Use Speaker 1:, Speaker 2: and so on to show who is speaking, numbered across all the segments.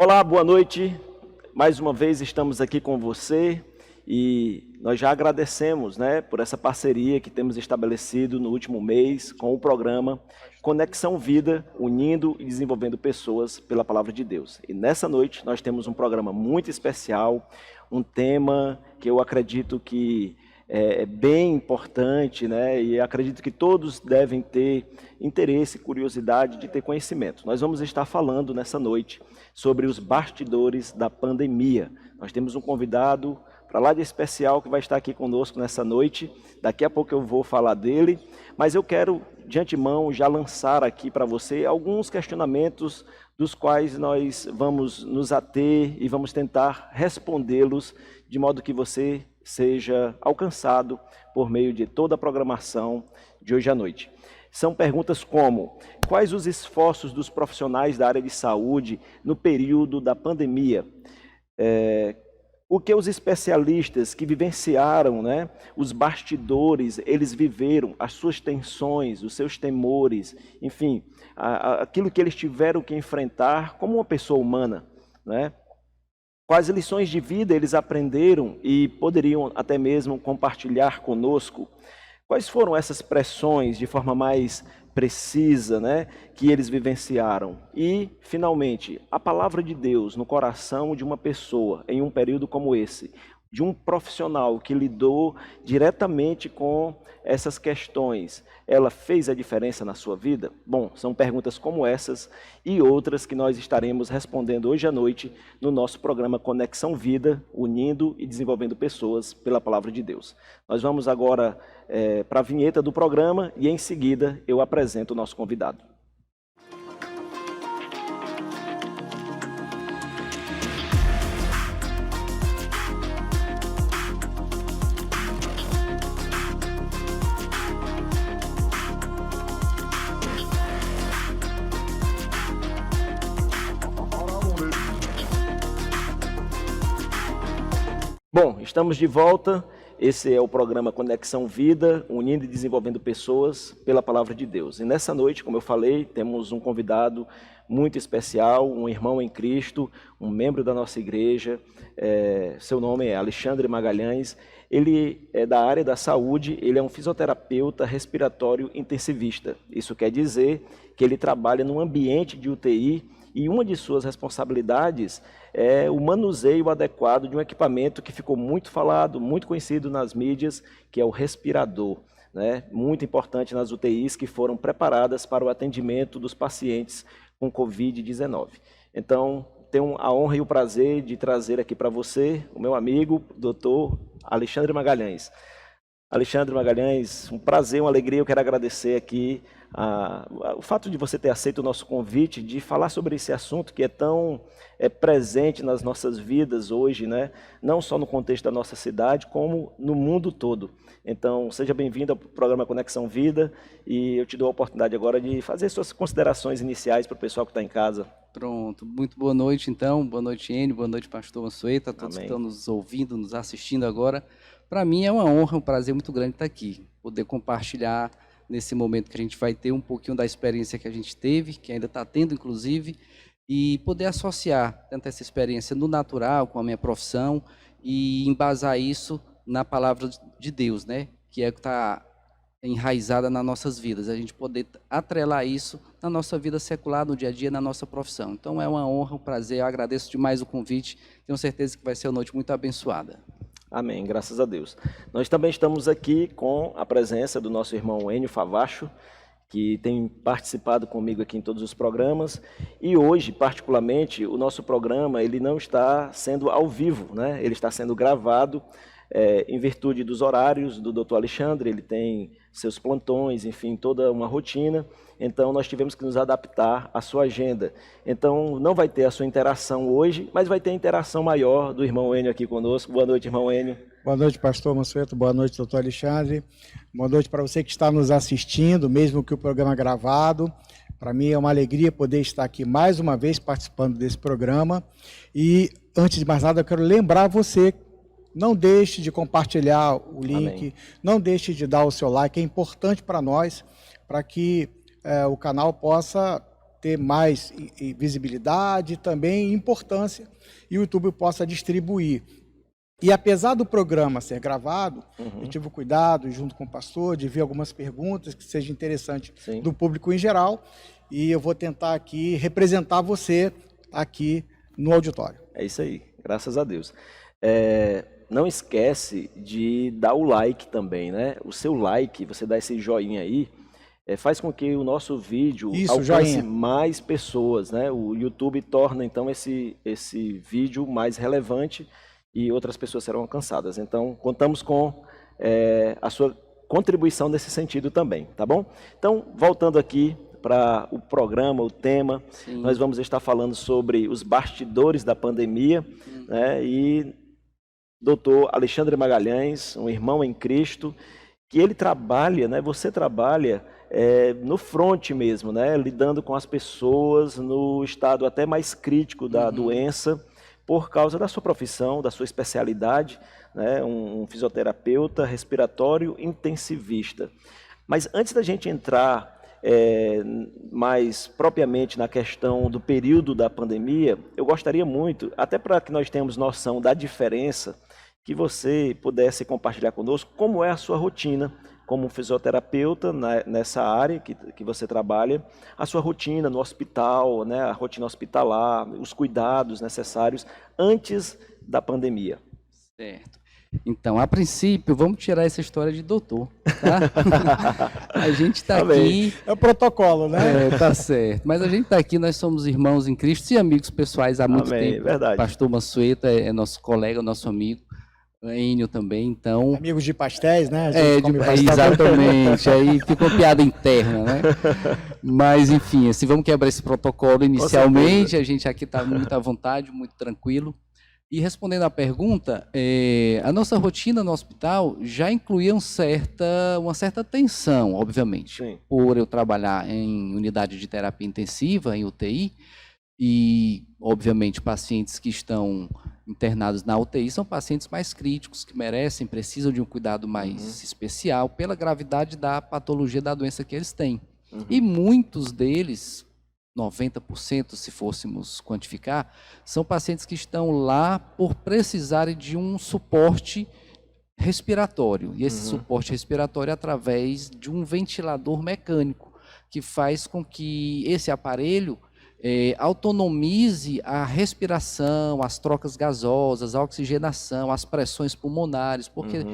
Speaker 1: Olá, boa noite. Mais uma vez estamos aqui com você e nós já agradecemos, por essa parceria que temos estabelecido no último mês com o programa Conexão Vida, unindo e desenvolvendo pessoas pela Palavra de Deus. E nessa noite nós temos um programa muito especial, um tema que eu acredito que é bem importante, e acredito que todos devem ter interesse, curiosidade de ter conhecimento. Nós vamos estar falando nessa noite sobre os bastidores da pandemia. Nós temos um convidado para lá de especial que vai estar aqui conosco nessa noite. Daqui a pouco eu vou falar dele, mas eu quero de antemão já lançar aqui para você alguns questionamentos dos quais nós vamos nos ater e vamos tentar respondê-los de modo que você seja alcançado por meio de toda a programação de hoje à noite. São perguntas como: quais os esforços dos profissionais da área de saúde no período da pandemia? O que os especialistas que vivenciaram, os bastidores, eles viveram, as suas tensões, os seus temores, enfim, aquilo que eles tiveram que enfrentar como uma pessoa humana, Quais lições de vida eles aprenderam e poderiam até mesmo compartilhar conosco? Quais foram essas pressões de forma mais precisa, que eles vivenciaram? E, finalmente, a palavra de Deus no coração de uma pessoa em um período como esse, de um profissional que lidou diretamente com essas questões, ela fez a diferença na sua vida? Bom, são perguntas como essas e outras que nós estaremos respondendo hoje à noite no nosso programa Conexão Vida, unindo e desenvolvendo pessoas pela Palavra de Deus. Nós vamos agora para a vinheta do programa e em seguida eu apresento o nosso convidado. Bom, estamos de volta. Esse é o programa Conexão Vida, unindo e desenvolvendo pessoas pela Palavra de Deus. E nessa noite, como eu falei, temos um convidado muito especial, um irmão em Cristo, um membro da nossa igreja. Seu nome é Alexandre Magalhães. Ele é da área da saúde, ele é um fisioterapeuta respiratório intensivista. Isso quer dizer que ele trabalha num ambiente de UTI e uma de suas responsabilidades é o manuseio adequado de um equipamento que ficou muito falado, muito conhecido nas mídias, que é o respirador, muito importante nas UTIs que foram preparadas para o atendimento dos pacientes com Covid-19. Então, tenho a honra e o prazer de trazer aqui para você o meu amigo, doutor Alexandre Magalhães. Alexandre Magalhães, um prazer, uma alegria, eu quero agradecer aqui o fato de você ter aceito o nosso convite de falar sobre esse assunto que é tão presente nas nossas vidas hoje, não só no contexto da nossa cidade, como no mundo todo. Então, seja bem-vindo ao programa Conexão Vida e eu te dou a oportunidade agora de fazer suas considerações iniciais para o pessoal que está em casa.
Speaker 2: Pronto, muito boa noite então, boa noite Enio, boa noite Pastor Mansueto, a todos que estão nos ouvindo, nos assistindo agora. Para mim é uma honra, um prazer muito grande estar aqui, poder compartilhar nesse momento que a gente vai ter um pouquinho da experiência que a gente teve, que ainda está tendo inclusive, e poder associar tanto essa experiência no natural com a minha profissão e embasar isso na palavra de Deus, que é o que está enraizada nas nossas vidas, a gente poder atrelar isso na nossa vida secular, no dia a dia, na nossa profissão. Então é uma honra, um prazer, eu agradeço demais o convite, tenho certeza que vai ser uma noite muito abençoada.
Speaker 1: Amém, graças a Deus. Nós também estamos aqui com a presença do nosso irmão Enio Favacho, que tem participado comigo aqui em todos os programas. E hoje, particularmente, o nosso programa ele não está sendo ao vivo, ele está sendo gravado em virtude dos horários do Dr. Alexandre, ele tem seus plantões, enfim, toda uma rotina. Então, nós tivemos que nos adaptar à sua agenda. Então, não vai ter a sua interação hoje, mas vai ter a interação maior do irmão Enio aqui conosco. Boa noite, irmão Enio.
Speaker 3: Boa noite, pastor Mansueto. Boa noite, doutor Alexandre. Boa noite para você que está nos assistindo, mesmo que o programa é gravado. Para mim é uma alegria poder estar aqui mais uma vez participando desse programa. E, antes de mais nada, eu quero lembrar você, não deixe de compartilhar o link, Amém. Não deixe de dar o seu like, é importante para nós, para que o canal possa ter mais visibilidade, também importância, e o YouTube possa distribuir. E apesar do programa ser gravado, eu tive o cuidado, junto com o pastor, de ver algumas perguntas que sejam interessantes do público em geral, e eu vou tentar aqui representar você aqui no auditório.
Speaker 1: É isso aí, graças a Deus. Não esquece de dar o like também, né? O seu like, você dá esse joinha aí, faz com que o nosso vídeo alcance mais pessoas, né? O YouTube torna, então, esse vídeo mais relevante e outras pessoas serão alcançadas. Então, contamos com a sua contribuição nesse sentido também, tá bom? Então, voltando aqui para o programa, o tema, nós vamos estar falando sobre os bastidores da pandemia, né? E Dr. Alexandre Magalhães, um irmão em Cristo, que ele trabalha, né? Você trabalha no front mesmo, né? Lidando com as pessoas no estado até mais crítico da doença, por causa da sua profissão, da sua especialidade, né? Um fisioterapeuta respiratório intensivista. Mas antes da gente entrar mais propriamente na questão do período da pandemia, eu gostaria muito, até para que nós tenhamos noção da diferença, que você pudesse compartilhar conosco como é a sua rotina como fisioterapeuta nessa área que você trabalha, a sua rotina no hospital, né, a rotina hospitalar, os cuidados necessários antes da pandemia.
Speaker 2: Certo. Então, a princípio, vamos tirar essa história de doutor, tá? A gente está aqui...
Speaker 3: É o protocolo, né?
Speaker 2: Tá certo. Mas a gente está aqui, nós somos irmãos em Cristo e amigos pessoais há muito tempo.
Speaker 1: Verdade.
Speaker 2: Pastor Mansueto é nosso colega, nosso amigo. Enio também, então...
Speaker 3: Amigos de pastéis, né?
Speaker 2: Exatamente, aí ficou piada interna, né? Mas, enfim, assim, vamos quebrar esse protocolo inicialmente, a gente aqui está muito à vontade, muito tranquilo. E respondendo à pergunta, a nossa rotina no hospital já incluía uma certa tensão, obviamente.
Speaker 1: Sim.
Speaker 2: Por eu trabalhar em unidade de terapia intensiva, em UTI, e, obviamente, pacientes que estão internados na UTI são pacientes mais críticos, que precisam de um cuidado mais especial pela gravidade da patologia da doença que eles têm. E muitos deles, 90%, se fôssemos quantificar, são pacientes que estão lá por precisarem de um suporte respiratório. E esse suporte respiratório é através de um ventilador mecânico, que faz com que esse aparelho autonomize a respiração, as trocas gasosas, a oxigenação, as pressões pulmonares, porque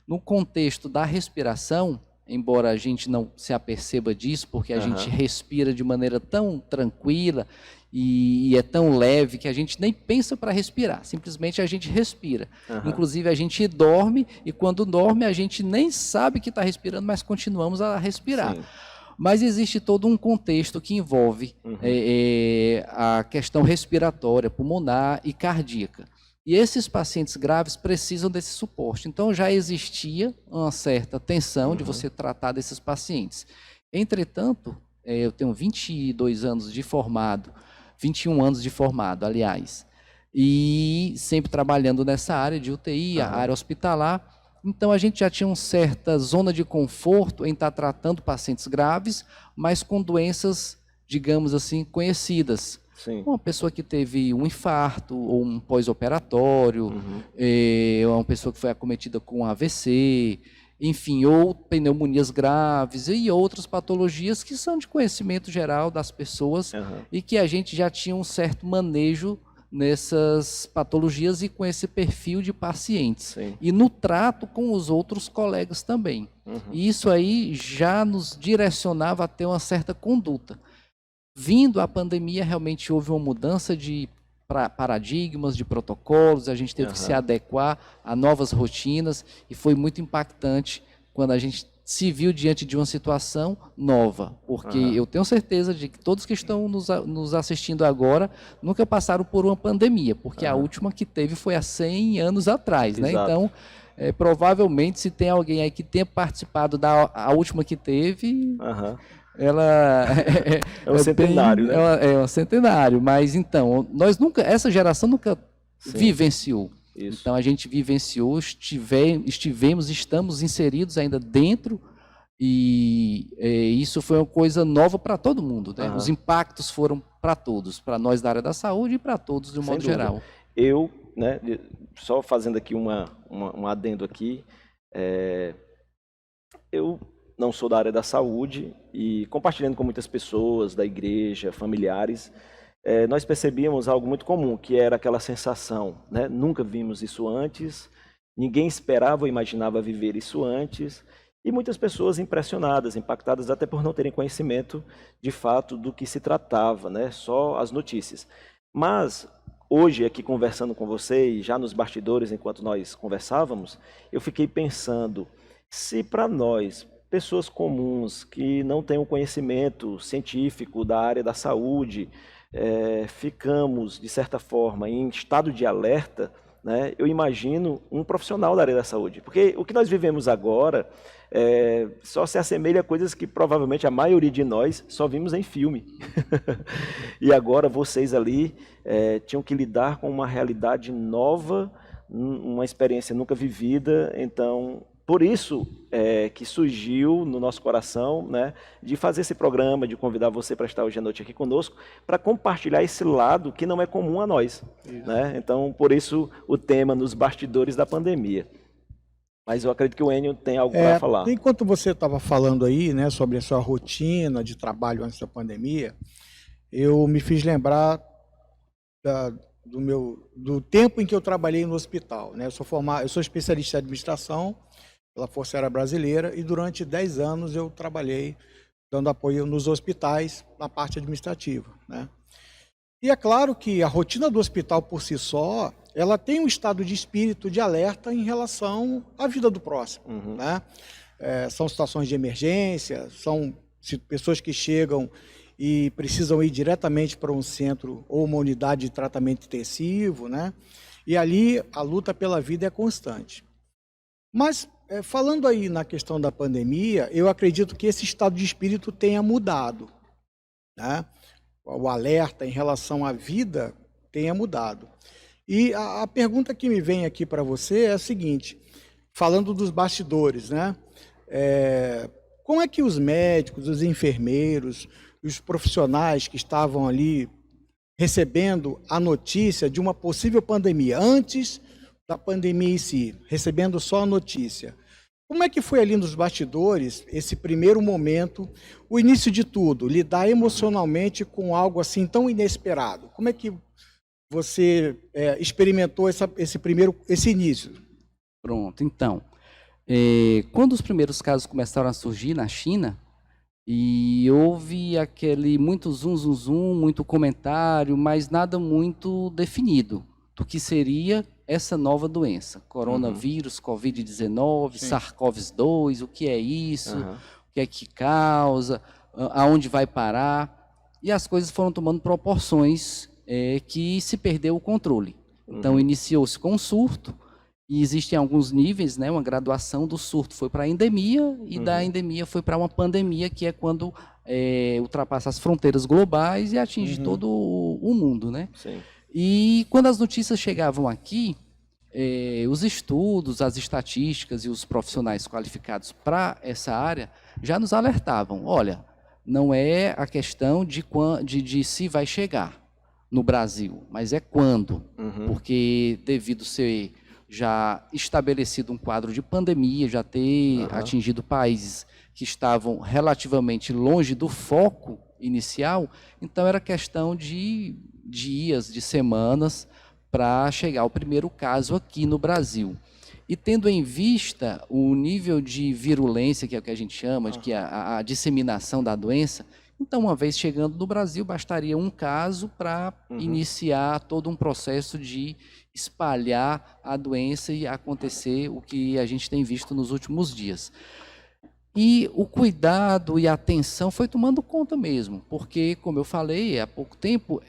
Speaker 2: no contexto da respiração, embora a gente não se aperceba disso, porque a gente respira de maneira tão tranquila e é tão leve que a gente nem pensa para respirar, simplesmente a gente respira. Inclusive a gente dorme e quando dorme a gente nem sabe que está respirando, mas continuamos a respirar. Sim. Mas existe todo um contexto que envolve a questão respiratória, pulmonar e cardíaca. E esses pacientes graves precisam desse suporte. Então, já existia uma certa tensão de você tratar desses pacientes. Entretanto, eu tenho 22 anos de formado, 21 anos de formado, aliás, e sempre trabalhando nessa área de UTI, a área hospitalar. Então, a gente já tinha uma certa zona de conforto em estar tratando pacientes graves, mas com doenças, digamos assim, conhecidas. Sim. Uma pessoa que teve um infarto ou um pós-operatório, uma pessoa que foi acometida com AVC, enfim, ou pneumonias graves e outras patologias que são de conhecimento geral das pessoas e que a gente já tinha um certo manejo nessas patologias e com esse perfil de pacientes. Sim. E no trato com os outros colegas também. E isso aí já nos direcionava a ter uma certa conduta. Vindo a pandemia, realmente houve uma mudança de paradigmas, de protocolos, a gente teve que se adequar a novas rotinas e foi muito impactante quando a gente se viu diante de uma situação nova, porque eu tenho certeza de que todos que estão nos assistindo agora nunca passaram por uma pandemia, porque a última que teve foi há 100 anos atrás, né? Então, provavelmente, se tem alguém aí que tenha participado a última que teve, ela
Speaker 1: é um centenário, né?
Speaker 2: É um centenário, mas então, essa geração nunca vivenciou. Isso. Então a gente vivenciou, estamos inseridos ainda dentro e isso foi uma coisa nova para todo mundo, né?
Speaker 1: Uhum.
Speaker 2: Os impactos foram para todos, para nós da área da saúde e para todos de um modo geral.
Speaker 1: Eu, né, só fazendo aqui um adendo aqui, eu não sou da área da saúde e compartilhando com muitas pessoas da igreja, familiares, nós percebíamos algo muito comum, que era aquela sensação, né? Nunca vimos isso antes, ninguém esperava ou imaginava viver isso antes, e muitas pessoas impressionadas, impactadas até por não terem conhecimento de fato do que se tratava, né? Só as notícias. Mas hoje, aqui conversando com você e já nos bastidores, enquanto nós conversávamos, eu fiquei pensando, se para nós, pessoas comuns que não têm um conhecimento científico da área da saúde, ficamos, de certa forma, em estado de alerta, né, eu imagino um profissional da área da saúde. Porque o que nós vivemos agora só se assemelha a coisas que provavelmente a maioria de nós só vimos em filme. E agora vocês ali tinham que lidar com uma realidade nova, uma experiência nunca vivida. Então, por isso que surgiu no nosso coração, né, de fazer esse programa, de convidar você para estar hoje à noite aqui conosco, para compartilhar esse lado que não é comum a nós. Né? Então, por isso o tema nos bastidores da pandemia. Mas eu acredito que o Enio tem algo para falar.
Speaker 3: Enquanto você estava falando aí, né, sobre a sua rotina de trabalho antes da pandemia, eu me fiz lembrar do tempo em que eu trabalhei no hospital. Né? Eu sou especialista em administração pela Força Aérea Brasileira e durante 10 anos eu trabalhei dando apoio nos hospitais na parte administrativa. Né? E é claro que a rotina do hospital por si só, ela tem um estado de espírito de alerta em relação à vida do próximo.
Speaker 1: Uhum.
Speaker 3: Né? São situações de emergência, são pessoas que chegam e precisam ir diretamente para um centro ou uma unidade de tratamento intensivo, né? E ali a luta pela vida é constante. Mas, falando aí na questão da pandemia, eu acredito que esse estado de espírito tenha mudado. Né? O alerta em relação à vida tenha mudado. E a pergunta que me vem aqui para você é a seguinte, falando dos bastidores, né? Como é que os médicos, os enfermeiros, os profissionais que estavam ali recebendo a notícia de uma possível pandemia, antes da pandemia em si, recebendo só a notícia, como é que foi ali nos bastidores, esse primeiro momento, o início de tudo, lidar emocionalmente com algo assim tão inesperado? Como é que você experimentou esse início?
Speaker 2: Pronto, então, quando os primeiros casos começaram a surgir na China, e houve aquele muito zum, muito comentário, mas nada muito definido do que seria essa nova doença, coronavírus, Covid-19, SARS-CoV-2, o que é isso, o que é que causa, aonde vai parar, e as coisas foram tomando proporções que se perdeu o controle. Então, iniciou-se com um surto, e existem alguns níveis, né, uma graduação do surto foi para a endemia, e da endemia foi para uma pandemia, que é quando ultrapassa as fronteiras globais e atinge todo o mundo. Né?
Speaker 1: Sim.
Speaker 2: E quando as notícias chegavam aqui, os estudos, as estatísticas e os profissionais qualificados para essa área já nos alertavam, olha, não é a questão de se vai chegar no Brasil, mas é quando, porque devido ser já estabelecido um quadro de pandemia, já ter atingido países que estavam relativamente longe do foco inicial, então era questão de dias, de semanas, para chegar ao primeiro caso aqui no Brasil. E tendo em vista o nível de virulência, que é o que a gente chama, que é a disseminação da doença, então, uma vez chegando no Brasil, bastaria um caso para iniciar todo um processo de espalhar a doença e acontecer o que a gente tem visto nos últimos dias. E o cuidado e a atenção foi tomando conta mesmo, porque, como eu falei, há pouco tempo,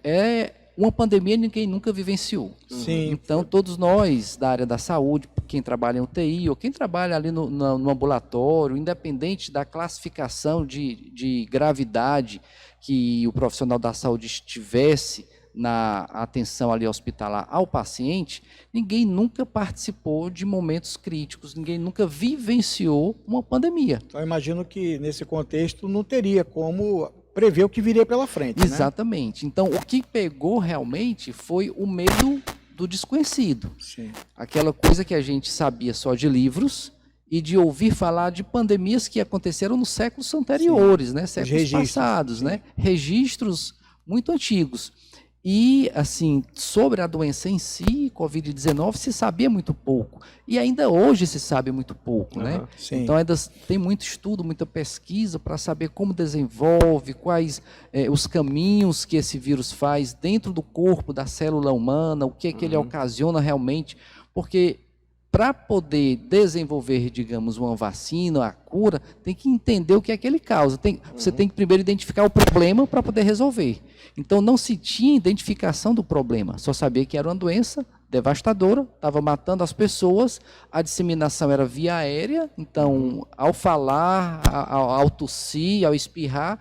Speaker 2: uma pandemia ninguém nunca vivenciou.
Speaker 3: Sim.
Speaker 2: Então, todos nós da área da saúde, quem trabalha em UTI ou quem trabalha ali no ambulatório, independente da classificação de gravidade que o profissional da saúde estivesse na atenção ali hospitalar ao paciente, ninguém nunca participou de momentos críticos, ninguém nunca vivenciou uma pandemia.
Speaker 3: Então, eu imagino que nesse contexto não teria como prever o que viria pela frente,
Speaker 2: Exatamente. Né? Então, o que pegou realmente foi o medo do desconhecido.
Speaker 3: Sim.
Speaker 2: Aquela coisa que a gente sabia só de livros e de ouvir falar de pandemias que aconteceram nos séculos anteriores, né? Séculos passados, né? Registros muito antigos. E, assim, sobre a doença em si, Covid-19, se sabia muito pouco. E ainda hoje se sabe muito pouco, né?
Speaker 3: Sim.
Speaker 2: Então, ainda tem muito estudo, muita pesquisa para saber como desenvolve, quais os caminhos que esse vírus faz dentro do corpo, da célula humana, o que é que ele ocasiona realmente. Porque para poder desenvolver, digamos, uma vacina, a cura, tem que entender o que é que ele causa. Você tem que primeiro identificar o problema para poder resolver. Então, não se tinha identificação do problema, só sabia que era uma doença devastadora, estava matando as pessoas, a disseminação era via aérea, então, ao falar, ao tossir, ao espirrar,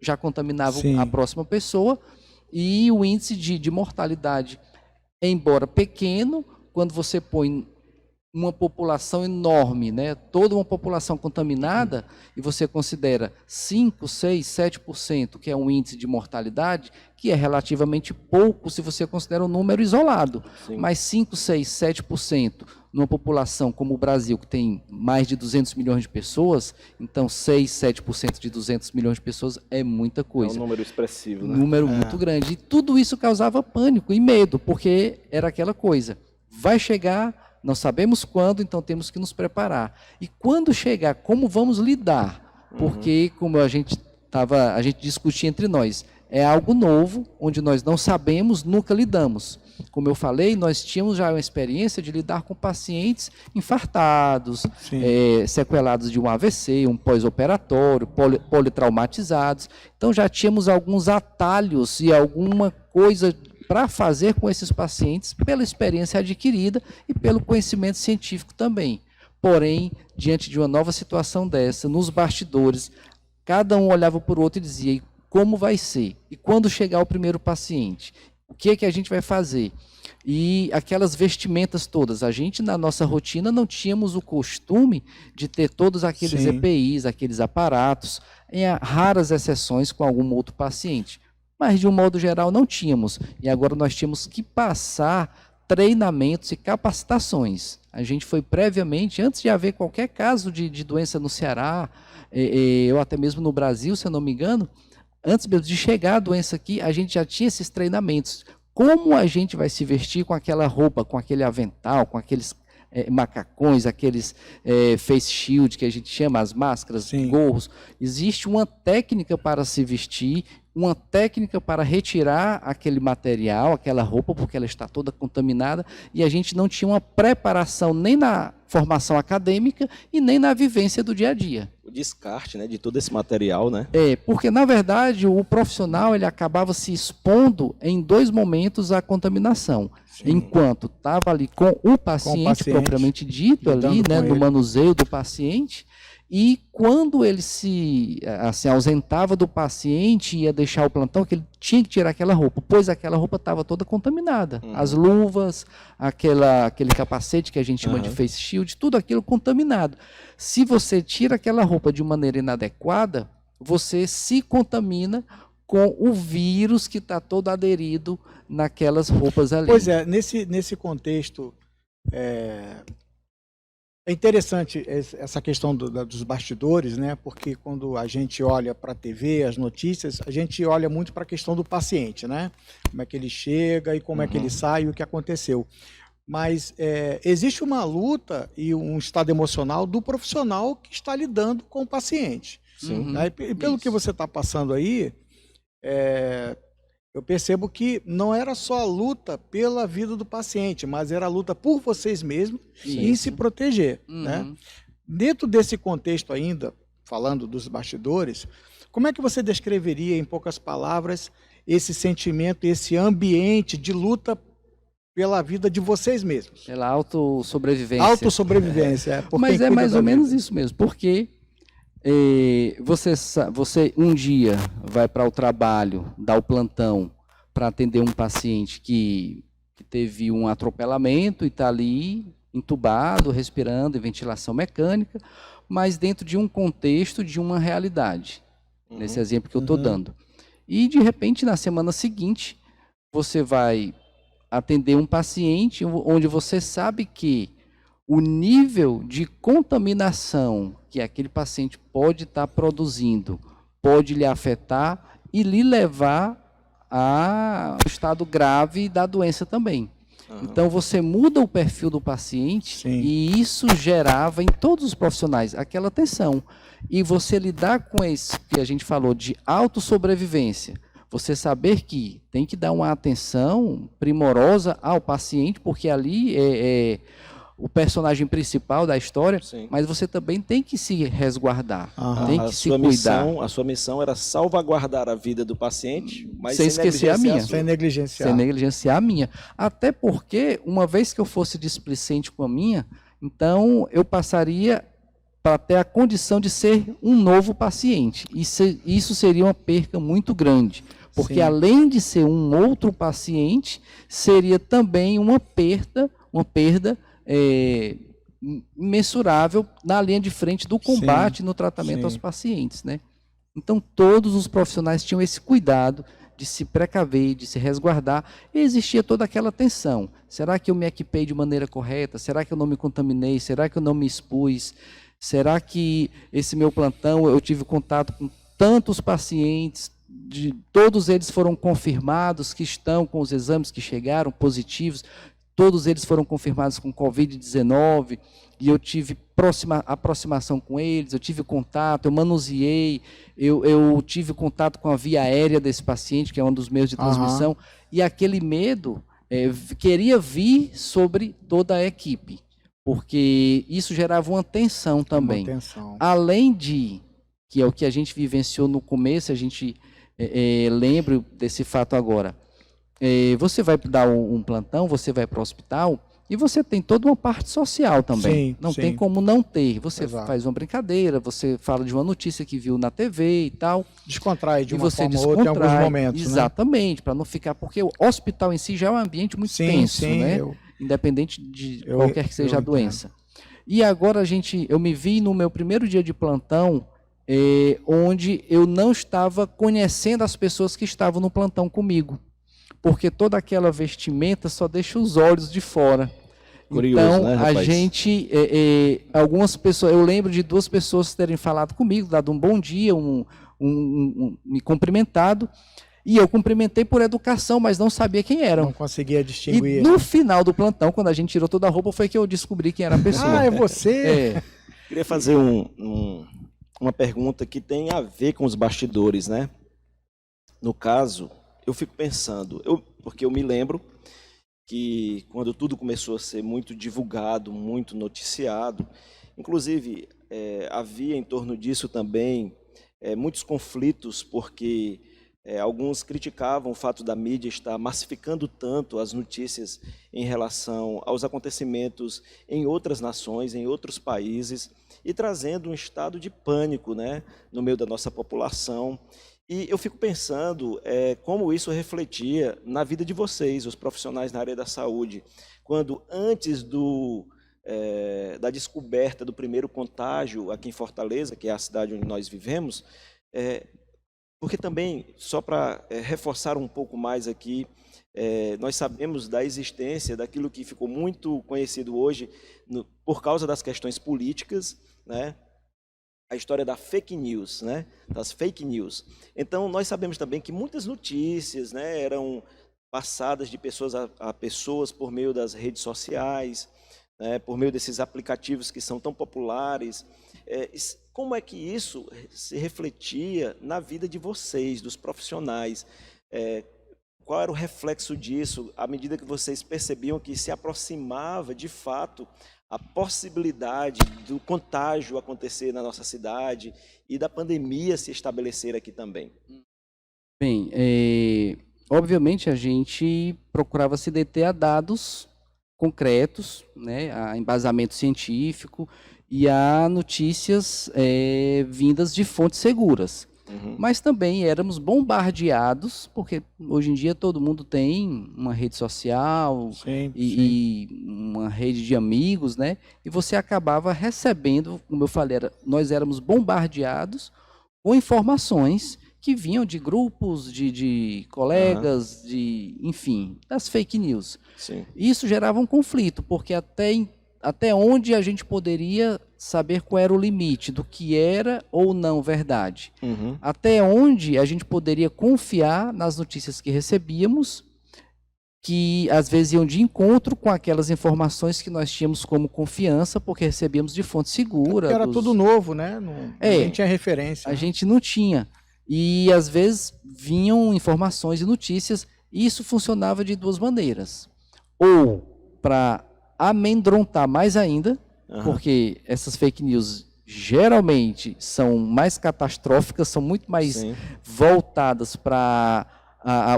Speaker 2: já contaminava a próxima pessoa, e o índice de mortalidade, embora pequeno, quando você põe uma população enorme, né? Toda uma população contaminada, e você considera 5, 6, 7%, que é um índice de mortalidade, que é relativamente pouco se você considera um número isolado. Sim. Mas 5, 6, 7% numa população como o Brasil, que tem mais de 200 milhões de pessoas, então 6, 7% de 200 milhões de pessoas é muita coisa.
Speaker 1: É um número expressivo, né?
Speaker 2: Um número muito grande. E tudo isso causava pânico e medo, porque era aquela coisa, vai chegar, não sabemos quando, então temos que nos preparar. E quando chegar, como vamos lidar? Porque, como a gente discutia entre nós, é algo novo, onde nós não sabemos, nunca lidamos. Como eu falei, nós tínhamos já uma experiência de lidar com pacientes infartados, sequelados de um AVC, um pós-operatório, politraumatizados. Então já tínhamos alguns atalhos e alguma coisa para fazer com esses pacientes, pela experiência adquirida e pelo conhecimento científico também. Porém, diante de uma nova situação dessa, nos bastidores, cada um olhava para o outro e dizia, como vai ser? E quando chegar o primeiro paciente? O que é que a gente vai fazer? E aquelas vestimentas todas, a gente na nossa rotina não tínhamos o costume de ter todos aqueles EPIs, aqueles aparatos, em raras exceções com algum outro paciente. Mas, de um modo geral, não tínhamos. E agora nós tínhamos que passar treinamentos e capacitações. A gente foi previamente, antes de haver qualquer caso de doença no Ceará, ou até mesmo no Brasil, se eu não me engano, antes mesmo de chegar a doença aqui, a gente já tinha esses treinamentos. Como a gente vai se vestir com aquela roupa, com aquele avental, com aqueles macacões, aqueles face shield que a gente chama, as máscaras, gorros. Existe uma técnica para se vestir, uma técnica para retirar aquele material, aquela roupa, porque ela está toda contaminada, e a gente não tinha uma preparação nem na formação acadêmica e nem na vivência do dia a dia.
Speaker 1: O descarte, né, de todo esse material, né?
Speaker 2: Porque, na verdade, o profissional ele acabava se expondo em 2 momentos à contaminação. Enquanto estava ali com o paciente propriamente dito, ali, né, no manuseio do paciente, e quando ele se ausentava do paciente e ia deixar o plantão, que ele tinha que tirar aquela roupa, pois aquela roupa estava toda contaminada. As luvas, aquele capacete que a gente chama de face shield, tudo aquilo contaminado. Se você tira aquela roupa de maneira inadequada, você se contamina com o vírus que está todo aderido naquelas roupas ali.
Speaker 3: Pois é, nesse contexto, é interessante essa questão dos bastidores, né? Porque quando a gente olha para a TV, as notícias, a gente olha muito para a questão do paciente, né? Como é que ele chega e como é que ele sai e o que aconteceu. Mas existe uma luta e um estado emocional do profissional que está lidando com o paciente. Né? E pelo que você está passando aí, eu percebo que não era só a luta pela vida do paciente, mas era a luta por vocês mesmos e em se proteger. Né? Dentro desse contexto ainda, falando dos bastidores, como é que você descreveria, em poucas palavras, esse sentimento, esse ambiente de luta pela vida de vocês mesmos?
Speaker 2: Pela autossobrevivência.
Speaker 3: Autossobrevivência.
Speaker 2: Mas é mais ou menos isso mesmo, porque você um dia vai para o trabalho, dá o plantão, para atender um paciente que teve um atropelamento e está ali entubado, respirando, em ventilação mecânica, mas dentro de um contexto, de uma realidade, nesse exemplo que eu estou dando. E, de repente, na semana seguinte, você vai atender um paciente onde você sabe que o nível de contaminação que aquele paciente pode estar produzindo pode lhe afetar e lhe levar ao estado grave da doença também. Então, você muda o perfil do paciente. Sim. E isso gerava em todos os profissionais aquela tensão. E você lidar com isso que a gente falou de autossobrevivência, você saber que tem que dar uma atenção primorosa ao paciente, porque ali é o personagem principal da história. Sim. Mas você também tem que se resguardar, tem que se cuidar.
Speaker 1: A sua missão era salvaguardar a vida do paciente, mas
Speaker 2: sem esquecer a minha.
Speaker 3: Sem negligenciar.
Speaker 2: Sem negligenciar a minha. Até porque, uma vez que eu fosse displicente com a minha, então eu passaria para ter a condição de ser um novo paciente. Isso seria uma perca muito grande. Porque Sim. além de ser um outro paciente, seria também uma perda mensurável na linha de frente do combate, Sim. no tratamento Sim. aos pacientes, né? Então, todos os profissionais tinham esse cuidado de se precaver, de se resguardar, e existia toda aquela tensão. Será que eu me equipei de maneira correta? Será que eu não me contaminei? Será que eu não me expus? Será que esse meu plantão, eu tive contato com tantos pacientes, todos eles foram confirmados que estão com os exames que chegaram positivos, todos eles foram confirmados com Covid-19, e eu tive aproximação com eles, eu tive contato, eu manuseei, eu tive contato com a via aérea desse paciente, que é um dos meios de transmissão, e aquele medo queria vir sobre toda a equipe, porque isso gerava uma tensão também. Uma tensão. Além de, que é o que a gente vivenciou no começo, a gente lembra desse fato agora, você vai dar um plantão, você vai para o hospital e você tem toda uma parte social também. Sim, não sim. tem como não ter. Você Exato. Faz uma brincadeira, você fala de uma notícia que viu na TV e tal.
Speaker 3: Descontrai de uma forma ou outra em alguns momentos.
Speaker 2: Exatamente, né? Para não ficar... Porque o hospital em si já é um ambiente muito tenso, né? Independente de qualquer que seja a doença. E agora eu me vi no meu primeiro dia de plantão, onde eu não estava conhecendo as pessoas que estavam no plantão comigo. Porque toda aquela vestimenta só deixa os olhos de fora. Curioso, então, né, a gente, algumas pessoas, eu lembro de 2 pessoas terem falado comigo, dado um bom dia, me cumprimentado, e eu cumprimentei por educação, mas não sabia quem eram.
Speaker 3: Não conseguia distinguir.
Speaker 2: E no final do plantão, quando a gente tirou toda a roupa, foi que eu descobri quem era a pessoa.
Speaker 3: É você?
Speaker 1: Queria fazer uma pergunta que tem a ver com os bastidores, né? No caso, eu fico pensando, porque eu me lembro que quando tudo começou a ser muito divulgado, muito noticiado, inclusive havia em torno disso também muitos conflitos, porque alguns criticavam o fato da mídia estar massificando tanto as notícias em relação aos acontecimentos em outras nações, em outros países, e trazendo um estado de pânico, né, no meio da nossa população. E eu fico pensando como isso refletia na vida de vocês, os profissionais na área da saúde, quando antes da descoberta do primeiro contágio aqui em Fortaleza, que é a cidade onde nós vivemos, porque também, só para reforçar um pouco mais aqui, nós sabemos da existência daquilo que ficou muito conhecido hoje por causa das questões políticas, né? A história da fake news, né? Das fake news. Então, nós sabemos também que muitas notícias, né, eram passadas de pessoas a pessoas por meio das redes sociais, né, por meio desses aplicativos que são tão populares. Como é que isso se refletia na vida de vocês, dos profissionais? Qual era o reflexo disso, à medida que vocês percebiam que se aproximava, de fato, a possibilidade do contágio acontecer na nossa cidade e da pandemia se estabelecer aqui também?
Speaker 2: Bem, obviamente a gente procurava se deter a dados concretos, né, a embasamento científico e a notícias vindas de fontes seguras. mas também éramos bombardeados, porque hoje em dia todo mundo tem uma rede social e uma rede de amigos, né? E você acabava recebendo, como eu falei, nós éramos bombardeados com informações que vinham de grupos, de colegas, enfim, das fake news.
Speaker 1: Sim.
Speaker 2: Isso gerava um conflito, porque até onde a gente poderia saber qual era o limite do que era ou não verdade. Até onde a gente poderia confiar nas notícias que recebíamos, que às vezes iam de encontro com aquelas informações que nós tínhamos como confiança, porque recebíamos de fonte segura.
Speaker 3: Era tudo novo, né? Não tinha referência.
Speaker 2: A gente não tinha. E às vezes vinham informações e notícias, e isso funcionava de duas maneiras. Ou para amedrontar mais ainda, porque essas fake news geralmente são mais catastróficas, são muito mais voltadas para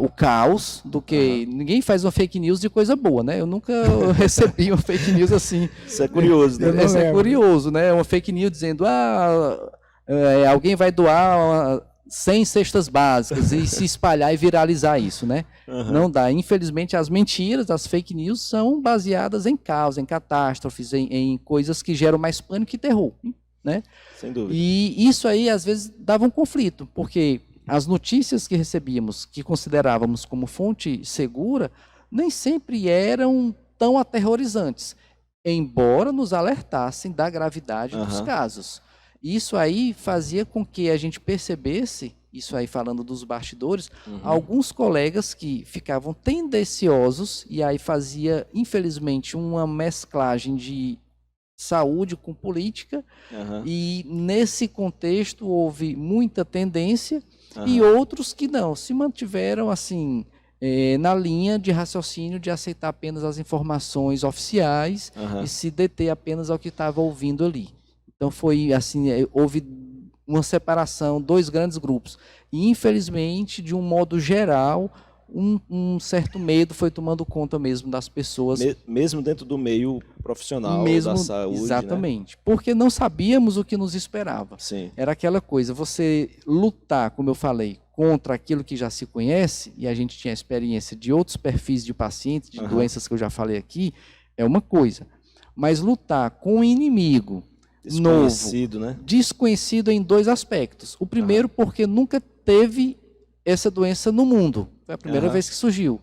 Speaker 2: o caos do que... Ninguém faz uma fake news de coisa boa, né? Eu nunca recebi uma fake news assim.
Speaker 1: Isso é curioso, né?
Speaker 2: Isso é curioso, né? Uma fake news dizendo, alguém vai doar 100 cestas básicas e se espalhar e viralizar isso, né? Não dá. Infelizmente, as mentiras, as fake news são baseadas em caos, em catástrofes, em coisas que geram mais pânico e terror, né?
Speaker 1: Sem dúvida.
Speaker 2: E isso aí, às vezes, dava um conflito, porque as notícias que recebíamos, que considerávamos como fonte segura, nem sempre eram tão aterrorizantes, embora nos alertassem da gravidade dos casos. Isso aí fazia com que a gente percebesse, isso aí falando dos bastidores, alguns colegas que ficavam tendenciosos, e aí fazia, infelizmente, uma mesclagem de saúde com política, e nesse contexto houve muita tendência, e outros que não, se mantiveram assim, na linha de raciocínio de aceitar apenas as informações oficiais e se deter apenas ao que estava ouvindo ali. Então foi assim, houve uma separação, dois grandes grupos. E infelizmente, de um modo geral, um certo medo foi tomando conta mesmo das pessoas.
Speaker 1: Mesmo dentro do meio profissional da saúde,
Speaker 2: exatamente. Né? Porque não sabíamos o que nos esperava.
Speaker 1: Sim.
Speaker 2: Era aquela coisa, você lutar, como eu falei, contra aquilo que já se conhece, e a gente tinha experiência de outros perfis de pacientes, de doenças que eu já falei aqui, é uma coisa. Mas lutar com um inimigo
Speaker 1: desconhecido,
Speaker 2: novo,
Speaker 1: né?
Speaker 2: Desconhecido em dois aspectos. O primeiro, porque nunca teve essa doença no mundo. Foi a primeira vez que surgiu.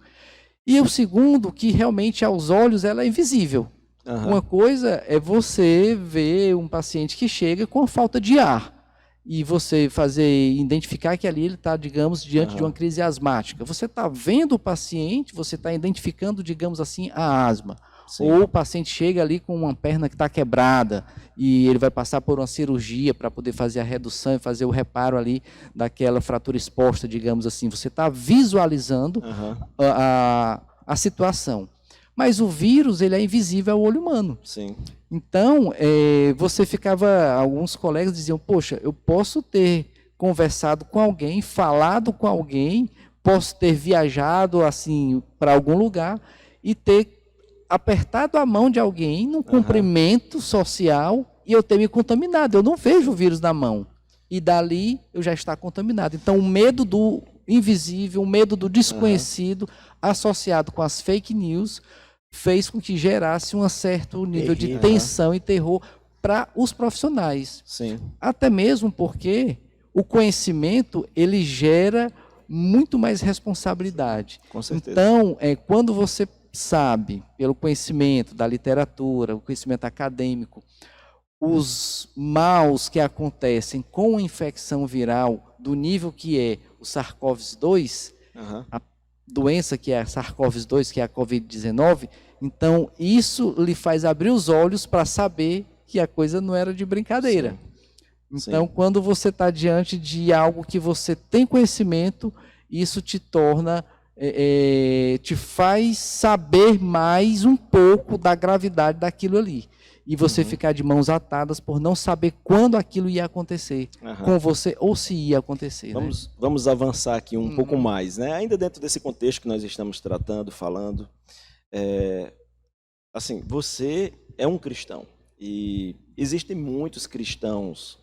Speaker 2: E o segundo, que realmente aos olhos ela é invisível. Uma coisa é você ver um paciente que chega com a falta de ar e você identificar que ali ele está, digamos, diante de uma crise asmática. Você está vendo o paciente, você está identificando, digamos assim, a asma. Sim. Ou o paciente chega ali com uma perna que está quebrada e ele vai passar por uma cirurgia para poder fazer a redução e fazer o reparo ali daquela fratura exposta, digamos assim. Você está visualizando a situação. Mas o vírus, ele é invisível ao olho humano.
Speaker 1: Sim.
Speaker 2: Então, você ficava... Alguns colegas diziam, poxa, eu posso ter conversado com alguém, falado com alguém, posso ter viajado assim para algum lugar e ter apertado a mão de alguém num cumprimento social e eu ter me contaminado. Eu não vejo o vírus na mão. E dali eu já está contaminado. Então, o medo do invisível, o medo do desconhecido, associado com as fake news, fez com que gerasse um certo nível de tensão e terror para os profissionais.
Speaker 1: Sim.
Speaker 2: Até mesmo porque o conhecimento, ele gera muito mais responsabilidade.
Speaker 1: Com certeza.
Speaker 2: Então, quando você sabe, pelo conhecimento da literatura, o conhecimento acadêmico, os maus que acontecem com a infecção viral do nível que é o SARS-CoV-2, a doença que é a SARS-CoV-2, que é a Covid-19, então isso lhe faz abrir os olhos para saber que a coisa não era de brincadeira. Sim. Então, quando você está diante de algo que você tem conhecimento, isso te torna... te faz saber mais um pouco da gravidade daquilo ali. E você ficar de mãos atadas por não saber quando aquilo ia acontecer com você ou se ia acontecer.
Speaker 1: Vamos avançar aqui um pouco mais, né? Ainda dentro desse contexto que nós estamos tratando, falando. Assim, você é um cristão e existem muitos cristãos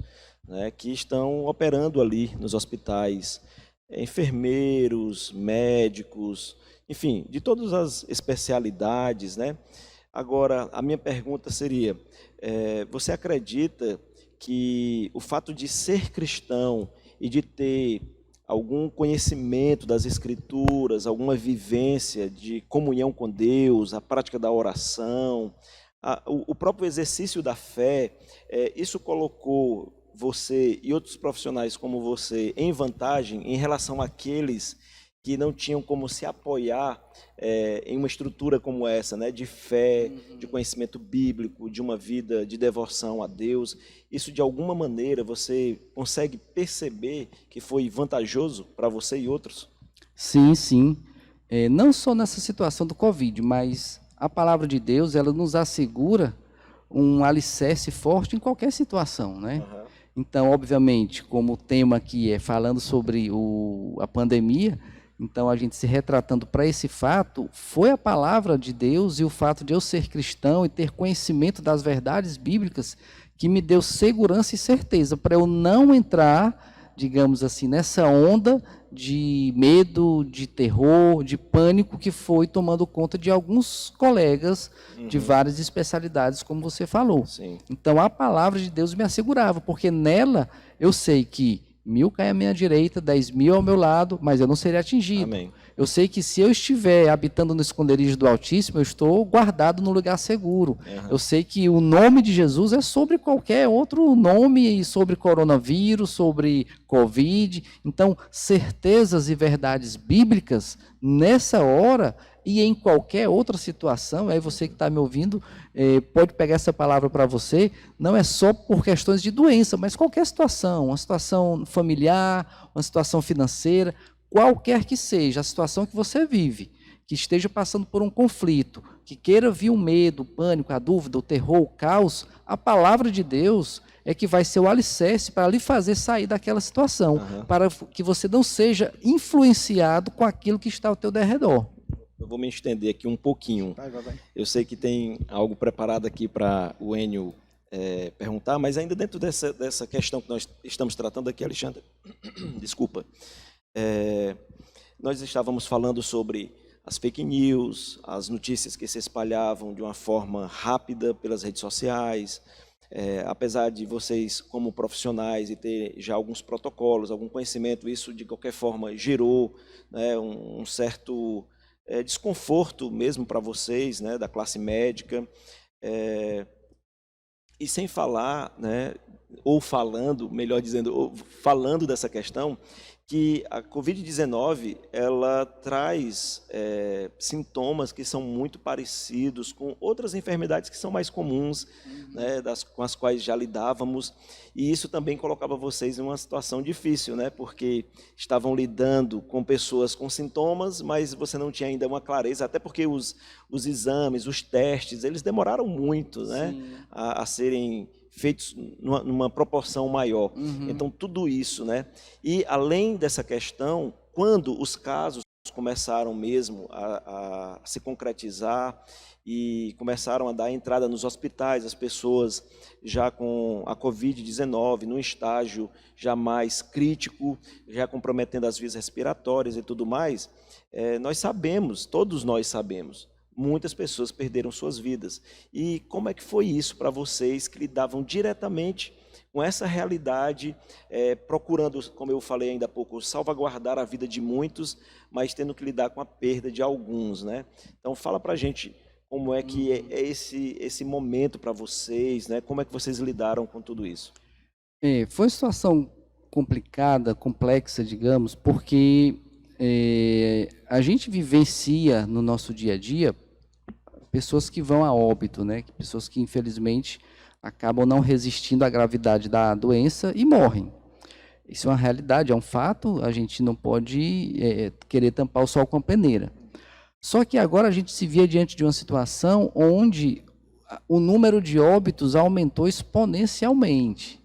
Speaker 1: né, que estão operando ali nos hospitais, enfermeiros, médicos, enfim, de todas as especialidades, né? Agora, a minha pergunta seria, você acredita que o fato de ser cristão e de ter algum conhecimento das Escrituras, alguma vivência de comunhão com Deus, a prática da oração, o próprio exercício da fé, isso colocou você e outros profissionais como você em vantagem em relação àqueles que não tinham como se apoiar em uma estrutura como essa, né, de fé, de conhecimento bíblico, de uma vida de devoção a Deus. Isso, de alguma maneira, você consegue perceber que foi vantajoso para você e outros?
Speaker 2: Sim, sim. Não só nessa situação do Covid, mas a palavra de Deus, ela nos assegura um alicerce forte em qualquer situação, né? Uhum. Então, obviamente, como o tema aqui é falando sobre a pandemia, então a gente se retratando para esse fato, foi a palavra de Deus e o fato de eu ser cristão e ter conhecimento das verdades bíblicas que me deu segurança e certeza para eu não entrar, digamos assim, nessa onda de medo, de terror, de pânico que foi tomando conta de alguns colegas de várias especialidades, como você falou. Sim. Então a palavra de Deus me assegurava, porque nela eu sei que 1.000 caem à minha direita, 10.000 ao meu lado, mas eu não serei atingido. Amém. Eu sei que se eu estiver habitando no esconderijo do Altíssimo, eu estou guardado no lugar seguro. Uhum. Eu sei que o nome de Jesus é sobre qualquer outro nome, sobre coronavírus, sobre Covid. Então, certezas e verdades bíblicas, nessa hora e em qualquer outra situação, aí você que está me ouvindo, pode pegar essa palavra para você, não é só por questões de doença, mas qualquer situação, uma situação familiar, uma situação financeira, qualquer que seja a situação que você vive, que esteja passando por um conflito, que queira vir o medo, o pânico, a dúvida, o terror, o caos, a palavra de Deus é que vai ser o alicerce para lhe fazer sair daquela situação, para que você não seja influenciado com aquilo que está ao teu derredor.
Speaker 1: Eu vou me estender aqui um pouquinho. Vai. Eu sei que tem algo preparado aqui para o Enio perguntar, mas ainda dentro dessa questão que nós estamos tratando aqui, Alexandre, desculpa, nós estávamos falando sobre as fake news, as notícias que se espalhavam de uma forma rápida pelas redes sociais, apesar de vocês, como profissionais, e ter já alguns protocolos, algum conhecimento, isso de qualquer forma gerou, né, um certo desconforto mesmo para vocês, né, da classe médica, e sem falar, né, ou falando, melhor dizendo, ou falando dessa questão, que a Covid-19 ela traz sintomas que são muito parecidos com outras enfermidades que são mais comuns, né, com as quais já lidávamos, e isso também colocava vocês em uma situação difícil, né, porque estavam lidando com pessoas com sintomas, mas você não tinha ainda uma clareza, até porque os exames, os testes, eles demoraram muito, né, a serem feitos numa proporção maior. Então, tudo isso, né? E, além dessa questão, quando os casos começaram mesmo a se concretizar e começaram a dar entrada nos hospitais, as pessoas já com a Covid-19 num estágio já mais crítico, já comprometendo as vias respiratórias e tudo mais, nós sabemos, todos nós sabemos, muitas pessoas perderam suas vidas. E como é que foi isso para vocês que lidavam diretamente com essa realidade, procurando, como eu falei ainda há pouco, salvaguardar a vida de muitos, mas tendo que lidar com a perda de alguns, né? Então fala para a gente como é que é esse momento para vocês, né? Como é que vocês lidaram com tudo isso?
Speaker 2: Foi uma situação complicada, complexa, digamos, porque a gente vivencia no nosso dia a dia pessoas que vão a óbito, né? Pessoas que, infelizmente, acabam não resistindo à gravidade da doença e morrem. Isso é uma realidade, é um fato, a gente não pode querer tampar o sol com a peneira. Só que agora a gente se via diante de uma situação onde o número de óbitos aumentou exponencialmente.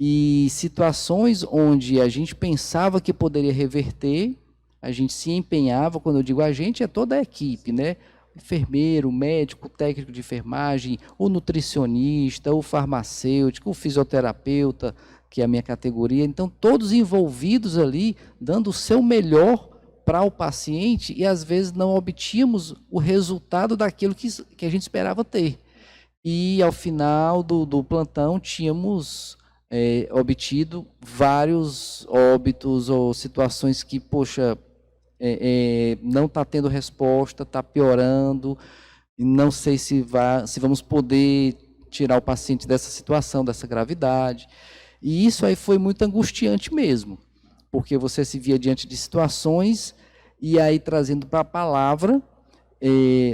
Speaker 2: E situações onde a gente pensava que poderia reverter, a gente se empenhava, quando eu digo a gente, é toda a equipe, né? Enfermeiro, médico, técnico de enfermagem, o nutricionista, o farmacêutico, o fisioterapeuta, que é a minha categoria. Então, todos envolvidos ali, dando o seu melhor para o paciente e, às vezes, não obtínhamos o resultado daquilo que a gente esperava ter. E, ao final do plantão, tínhamos obtido vários óbitos ou situações que, poxa, não está tendo resposta, está piorando, não sei se vamos poder tirar o paciente dessa situação, dessa gravidade. E isso aí foi muito angustiante mesmo, porque você se via diante de situações e aí trazendo para a palavra,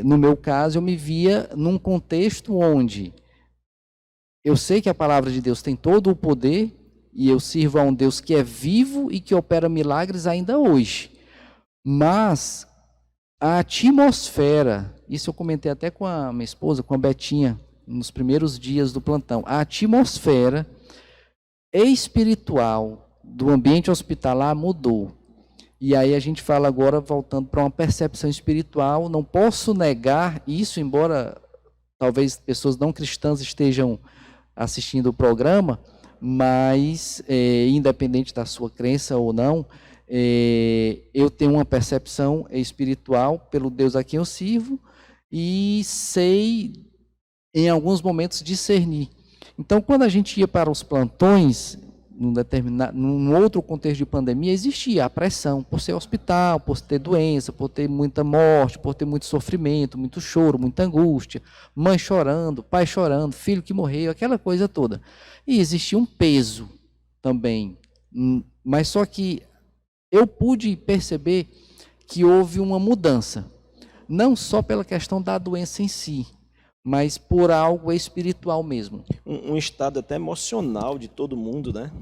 Speaker 2: no meu caso, eu me via num contexto onde eu sei que a palavra de Deus tem todo o poder e eu sirvo a um Deus que é vivo e que opera milagres ainda hoje. Mas a atmosfera, isso eu comentei até com a minha esposa, com a Betinha, nos primeiros dias do plantão, a atmosfera espiritual do ambiente hospitalar mudou. E aí a gente fala agora, voltando para uma percepção espiritual, não posso negar isso, embora talvez pessoas não cristãs estejam assistindo o programa, mas independente da sua crença ou não, eu tenho uma percepção espiritual pelo Deus a quem eu sirvo e sei, em alguns momentos, discernir. Então, quando a gente ia para os plantões, num outro contexto de pandemia, existia a pressão por ser hospital, por ter doença, por ter muita morte, por ter muito sofrimento, muito choro, muita angústia, mãe chorando, pai chorando, filho que morreu, aquela coisa toda. E existia um peso também, mas só que eu pude perceber que houve uma mudança, não só pela questão da doença em si, mas por algo espiritual mesmo.
Speaker 1: Um estado até emocional de todo mundo, né?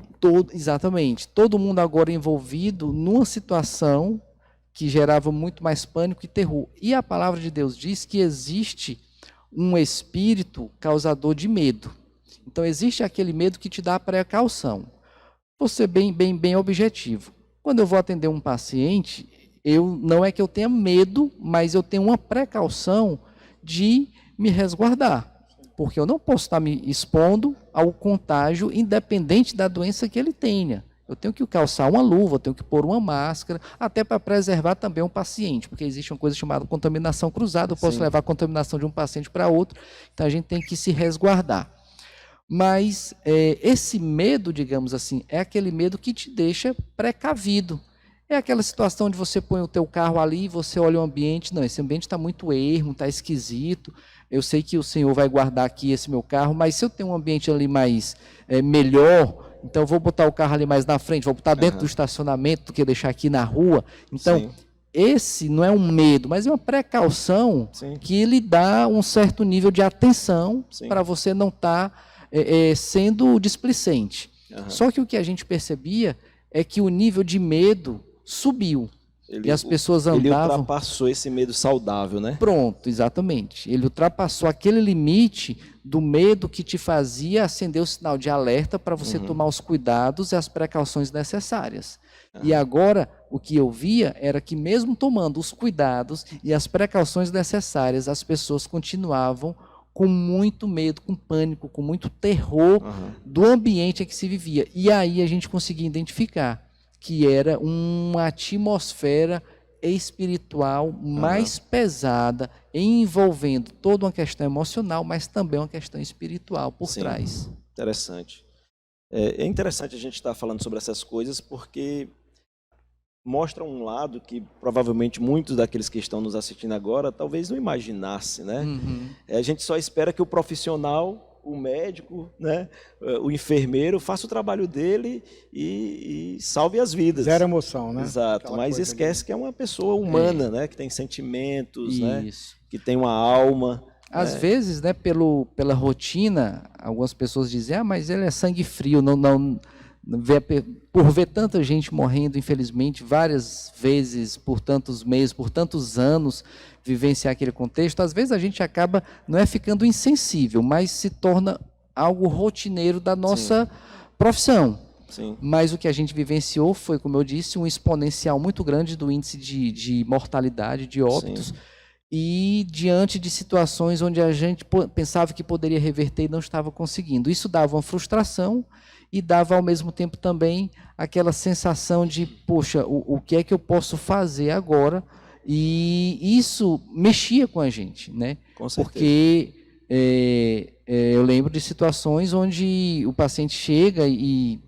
Speaker 2: Exatamente. Todo mundo agora envolvido numa situação que gerava muito mais pânico e terror. E a palavra de Deus diz que existe um espírito causador de medo. Então existe aquele medo que te dá a precaução. Vou ser bem objetivo. Quando eu vou atender um paciente, não é que eu tenha medo, mas eu tenho uma precaução de me resguardar, porque eu não posso estar me expondo ao contágio independente da doença que ele tenha. Eu tenho que calçar uma luva, eu tenho que pôr uma máscara, até para preservar também o paciente, porque existe uma coisa chamada contaminação cruzada, eu posso levar a contaminação de um paciente para outro, então a gente tem que se resguardar. Mas esse medo, digamos assim, é aquele medo que te deixa precavido. É aquela situação de você põe o teu carro ali e você olha o ambiente, não, esse ambiente está muito ermo, está esquisito, eu sei que o Senhor vai guardar aqui esse meu carro, mas se eu tenho um ambiente ali mais melhor, então eu vou botar o carro ali mais na frente, vou botar dentro do estacionamento do que deixar aqui na rua. Então, esse não é um medo, mas é uma precaução que lhe dá um certo nível de atenção para você não estar sendo displicente. Só que o que a gente percebia é que o nível de medo subiu. E as pessoas andavam...
Speaker 1: Ele ultrapassou esse medo saudável, né?
Speaker 2: Pronto, exatamente. Ele ultrapassou aquele limite do medo que te fazia acender o sinal de alerta para você tomar os cuidados e as precauções necessárias. E agora, o que eu via era que mesmo tomando os cuidados e as precauções necessárias, as pessoas continuavam com muito medo, com pânico, com muito terror do ambiente em que se vivia. E aí a gente conseguia identificar que era uma atmosfera espiritual mais pesada, envolvendo toda uma questão emocional, mas também uma questão espiritual por trás.
Speaker 1: Interessante. É interessante a gente estar falando sobre essas coisas, porque mostra um lado que provavelmente muitos daqueles que estão nos assistindo agora talvez não imaginasse, né? A gente só espera que o profissional, o médico, né, o enfermeiro faça o trabalho dele e salve as vidas.
Speaker 3: Zero emoção, né?
Speaker 1: Exato, mas esquece que é uma pessoa humana, né, que tem sentimentos, né, que tem uma alma.
Speaker 2: Às vezes, né, pela rotina, algumas pessoas dizem, mas ele é sangue frio, por ver tanta gente morrendo, infelizmente, várias vezes, por tantos meses, por tantos anos, vivenciar aquele contexto, às vezes a gente acaba, não é ficando insensível, mas se torna algo rotineiro da nossa profissão. Mas o que a gente vivenciou foi, como eu disse, um exponencial muito grande do índice de mortalidade, de óbitos, e diante de situações onde a gente pensava que poderia reverter e não estava conseguindo. Isso dava uma frustração e dava ao mesmo tempo também aquela sensação de, poxa, o que é que eu posso fazer agora? E isso mexia com a gente, né?
Speaker 1: Com certeza.
Speaker 2: Porque eu lembro de situações onde o paciente chega e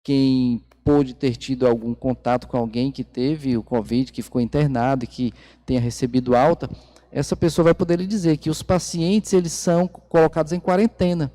Speaker 2: quem pôde ter tido algum contato com alguém que teve o Covid, que ficou internado e que tenha recebido alta, essa pessoa vai poder lhe dizer que os pacientes eles são colocados em quarentena.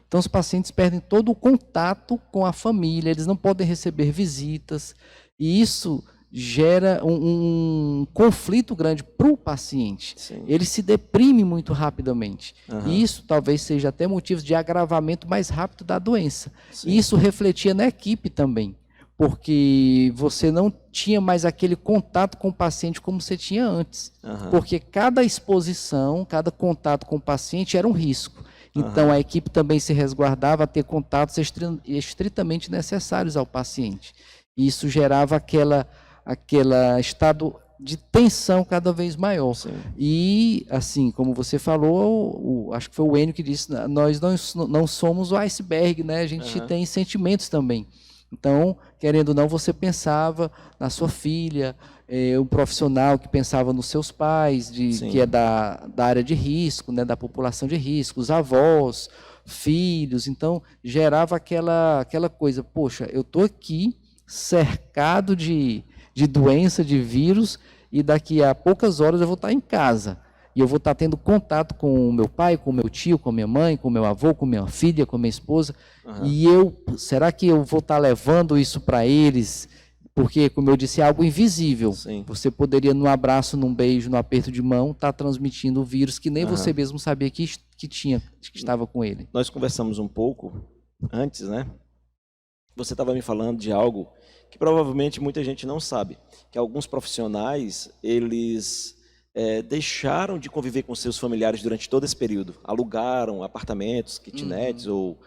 Speaker 2: Então, os pacientes perdem todo o contato com a família, eles não podem receber visitas, e isso gera um conflito grande para o paciente.
Speaker 1: Sim.
Speaker 2: Ele se deprime muito rapidamente. E isso talvez seja até motivo de agravamento mais rápido da doença.
Speaker 1: Sim.
Speaker 2: E isso refletia na equipe também, porque você não tinha mais aquele contato com o paciente como você tinha antes. Porque cada exposição, cada contato com o paciente era um risco. Então, a equipe também se resguardava a ter contatos estritamente necessários ao paciente. E isso gerava aquela estado de tensão cada vez maior. Sim. E, assim, como você falou, acho que foi o Enio que disse, nós não somos o iceberg, né? A gente tem sentimentos também. Então, querendo ou não, você pensava na sua filha, um profissional que pensava nos seus pais, que é da área de risco, né, da população de risco, os avós, filhos. Então, gerava aquela coisa, poxa, eu estou aqui cercado de doença, de vírus, e daqui a poucas horas eu vou estar em casa. E eu vou estar tendo contato com o meu pai, com o meu tio, com a minha mãe, com o meu avô, com minha filha, com a minha esposa. E será que eu vou estar levando isso para eles? Porque, como eu disse, é algo invisível. Sim. Você poderia, num abraço, num beijo, num aperto de mão, estar transmitindo o vírus que nem você mesmo sabia que estava com ele.
Speaker 1: Nós conversamos um pouco antes, né? Você estava me falando de algo que provavelmente muita gente não sabe, que alguns profissionais, eles deixaram de conviver com seus familiares durante todo esse período, alugaram apartamentos, kitnets ou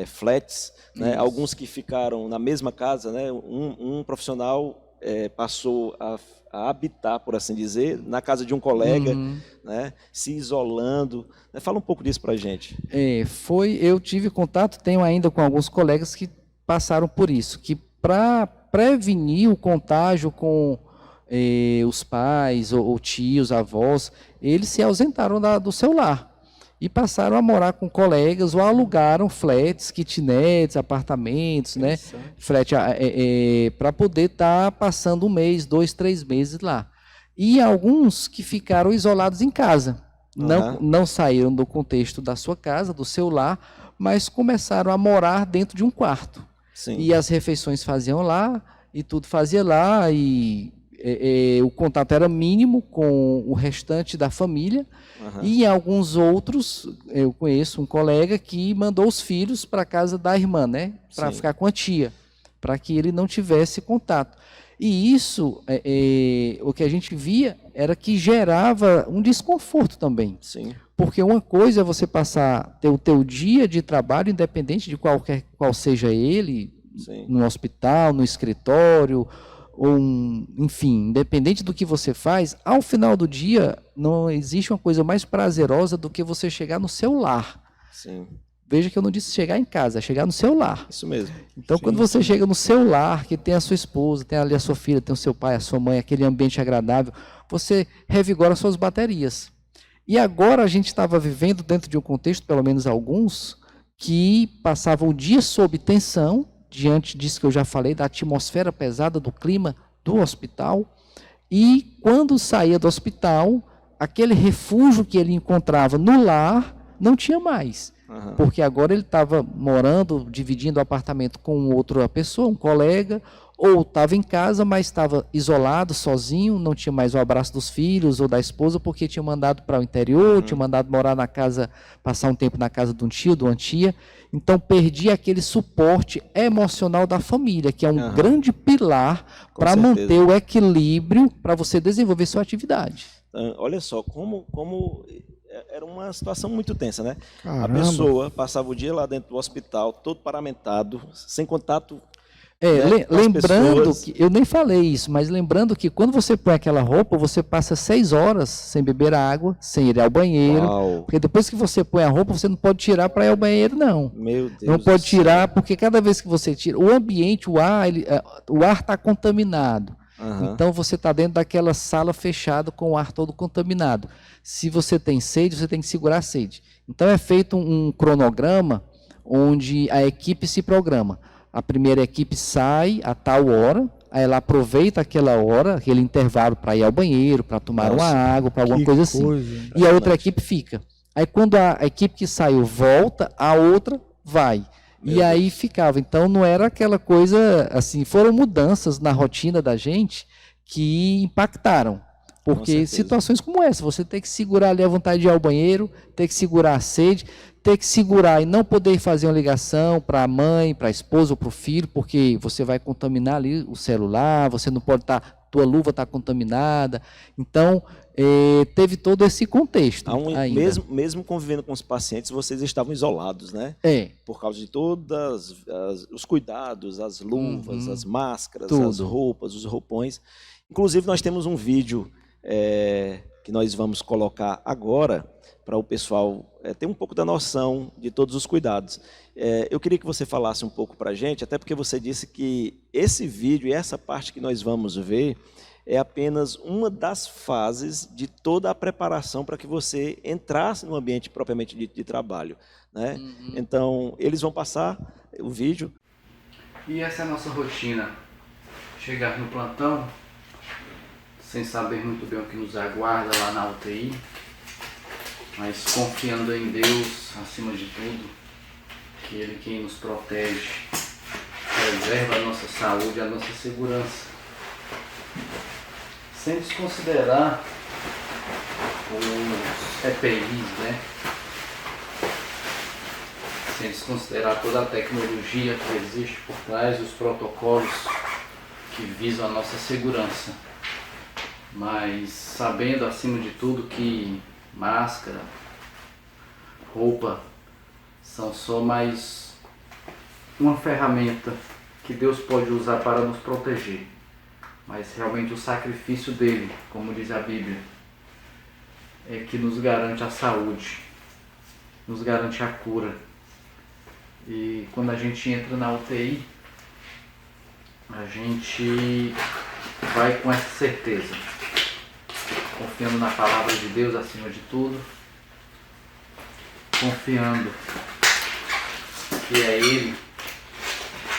Speaker 1: flats, né? Alguns que ficaram na mesma casa, né? Um profissional passou a habitar, por assim dizer, na casa de um colega, né? Se isolando. Fala um pouco disso para a gente.
Speaker 2: Eu tive contato, tenho ainda com alguns colegas que passaram por isso, que para prevenir o contágio com os pais ou tios, avós, eles se ausentaram do seu lar e passaram a morar com colegas ou alugaram flats, kitnets, apartamentos, né? Flat para poder estar passando 1 mês, 2, 3 meses lá. E alguns que ficaram isolados em casa, não saíram do contexto da sua casa, do seu lar, mas começaram a morar dentro de um quarto. Sim. E as refeições faziam lá, e tudo fazia lá, e o contato era mínimo com o restante da família. E alguns outros, eu conheço um colega que mandou os filhos para a casa da irmã, né, para ficar com a tia, para que ele não tivesse contato. E isso, o que a gente via era que gerava um desconforto também. Sim. Porque uma coisa é você ter o teu dia de trabalho, independente de qual seja ele, no hospital, no escritório, enfim, independente do que você faz, ao final do dia não existe uma coisa mais prazerosa do que você chegar no seu lar. Sim. Veja que eu não disse chegar em casa, é chegar no seu lar.
Speaker 1: Isso mesmo.
Speaker 2: Então, quando você chega no seu lar, que tem a sua esposa, tem ali a sua filha, tem o seu pai, a sua mãe, aquele ambiente agradável, você revigora suas baterias. E agora a gente estava vivendo dentro de um contexto, pelo menos alguns, que passavam o dia sob tensão, diante disso que eu já falei, da atmosfera pesada, do clima do hospital, e quando saía do hospital, aquele refúgio que ele encontrava no lar não tinha mais. Porque agora ele estava morando, dividindo o apartamento com outra pessoa, um colega, ou estava em casa, mas estava isolado, sozinho, não tinha mais o abraço dos filhos ou da esposa, porque tinha mandado para o interior, tinha mandado morar na casa, passar um tempo na casa de um tio, de uma tia. Então, perdi aquele suporte emocional da família, que é um grande pilar para manter o equilíbrio, para você desenvolver sua atividade.
Speaker 1: Olha só, como era uma situação muito tensa, né?
Speaker 3: Caramba.
Speaker 1: A pessoa passava o dia lá dentro do hospital, todo paramentado, sem contato Né,
Speaker 2: lembrando que, eu nem falei isso, mas lembrando que quando você põe aquela roupa, você passa 6 horas sem beber água, sem ir ao banheiro, porque depois que você põe a roupa, você não pode tirar para ir ao banheiro, não.
Speaker 1: Meu Deus.
Speaker 2: Não pode tirar, porque cada vez que você tira, o ambiente, o ar está contaminado. Então você está dentro daquela sala fechada com o ar todo contaminado. Se você tem sede, você tem que segurar a sede. Então é feito um cronograma onde a equipe se programa. A primeira equipe sai a tal hora, aí ela aproveita aquela hora, aquele intervalo para ir ao banheiro, para tomar uma água, para alguma coisa assim. E a outra equipe fica. Aí quando a equipe que saiu volta, a outra vai. E aí ficava. Então não era aquela coisa assim, foram mudanças na rotina da gente que impactaram. Porque situações como essa, você tem que segurar ali a vontade de ir ao banheiro, tem que segurar a sede, ter que segurar e não poder fazer uma ligação para a mãe, para a esposa ou para o filho, porque você vai contaminar ali o celular, você não pode estar, tua luva está contaminada. Então, teve todo esse contexto.
Speaker 1: Mesmo convivendo com os pacientes, vocês estavam isolados, né? Por causa de todos os cuidados, as luvas, as máscaras, as roupas, os roupões. Inclusive, nós temos um vídeo que nós vamos colocar agora, para o pessoal ter um pouco da noção de todos os cuidados. Eu queria que você falasse um pouco para a gente, até porque você disse que esse vídeo e essa parte que nós vamos ver é apenas uma das fases de toda a preparação para que você entrasse no ambiente propriamente de trabalho, né? Então, eles vão passar o vídeo.
Speaker 2: E essa é a nossa rotina. Chegar no plantão, sem saber muito bem o que nos aguarda lá na UTI, mas confiando em Deus acima de tudo, que Ele quem nos protege, preserva a nossa saúde, a nossa segurança, sem desconsiderar os EPIs, né? Sem desconsiderar toda a tecnologia que existe por trás, os protocolos que visam a nossa segurança, mas sabendo acima de tudo que máscara, roupa são só mais uma ferramenta que Deus pode usar para nos proteger, mas realmente o sacrifício dele, como diz a Bíblia, é que nos garante a saúde, nos garante a cura. E quando a gente entra na UTI, a gente vai com essa certeza, confiando na palavra de Deus acima de tudo, confiando que é Ele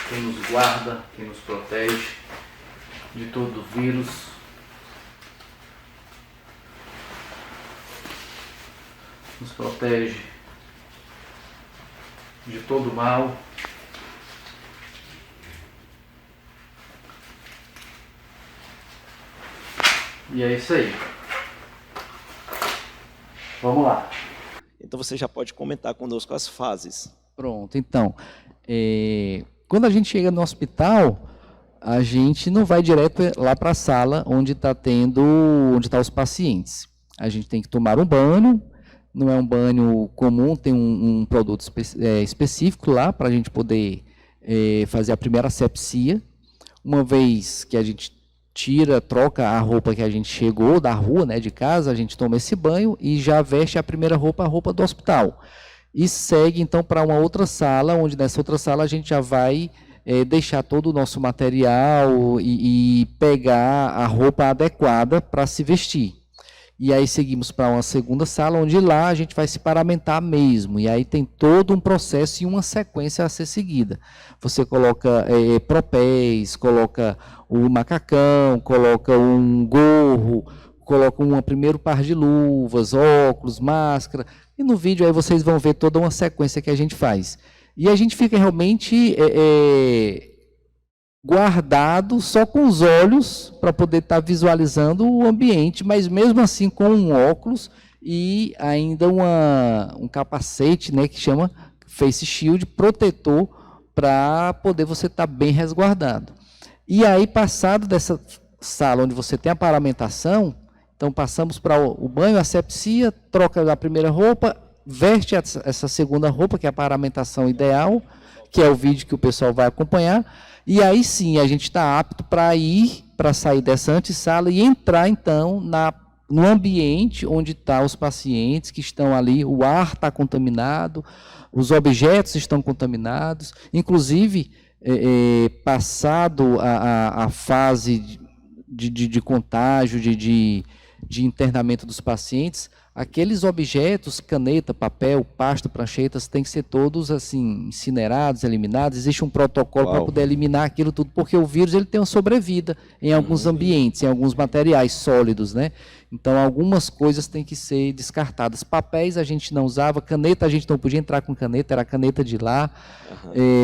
Speaker 2: quem nos guarda, quem nos protege de todo vírus, nos protege de todo mal. E é isso aí. Vamos lá.
Speaker 1: Então você já pode comentar conosco as fases.
Speaker 2: Pronto, então, quando a gente chega no hospital, a gente não vai direto lá para a sala onde está os pacientes. A gente tem que tomar um banho, não é um banho comum, tem um produto específico lá para a gente poder fazer a primeira asepsia. Uma vez que a gente troca a roupa que a gente chegou da rua, né, de casa, a gente toma esse banho e já veste a primeira roupa, a roupa do hospital. E segue então para uma outra sala, onde nessa outra sala a gente já vai deixar todo o nosso material e pegar a roupa adequada para se vestir. E aí seguimos para uma segunda sala, onde lá a gente vai se paramentar mesmo. E aí tem todo um processo e uma sequência a ser seguida. Você coloca propés, coloca o macacão, coloca um gorro, coloca um primeiro par de luvas, óculos, máscara. E no vídeo aí vocês vão ver toda uma sequência que a gente faz. E a gente fica realmente guardado só com os olhos para poder estar visualizando o ambiente, mas mesmo assim com um óculos e ainda um capacete, né, que chama face shield, protetor, para poder você estar bem resguardado. E aí, passado dessa sala onde você tem a paramentação, então passamos para o banho, asepsia, troca a primeira roupa, veste essa segunda roupa, que é a paramentação ideal, que é o vídeo que o pessoal vai acompanhar, e aí sim a gente está apto para sair dessa antessala e entrar então no ambiente onde estão os pacientes que estão ali, o ar está contaminado, os objetos estão contaminados, inclusive, passado a fase de contágio, de internamento dos pacientes, aqueles objetos, caneta, papel, pasto, pranchetas, têm que ser todos assim incinerados, eliminados. Existe um protocolo para poder eliminar aquilo tudo, porque o vírus ele tem uma sobrevida em alguns ambientes, em alguns materiais sólidos, né? Então, algumas coisas têm que ser descartadas. Papéis a gente não usava, caneta a gente não podia entrar com caneta, era a caneta de lá,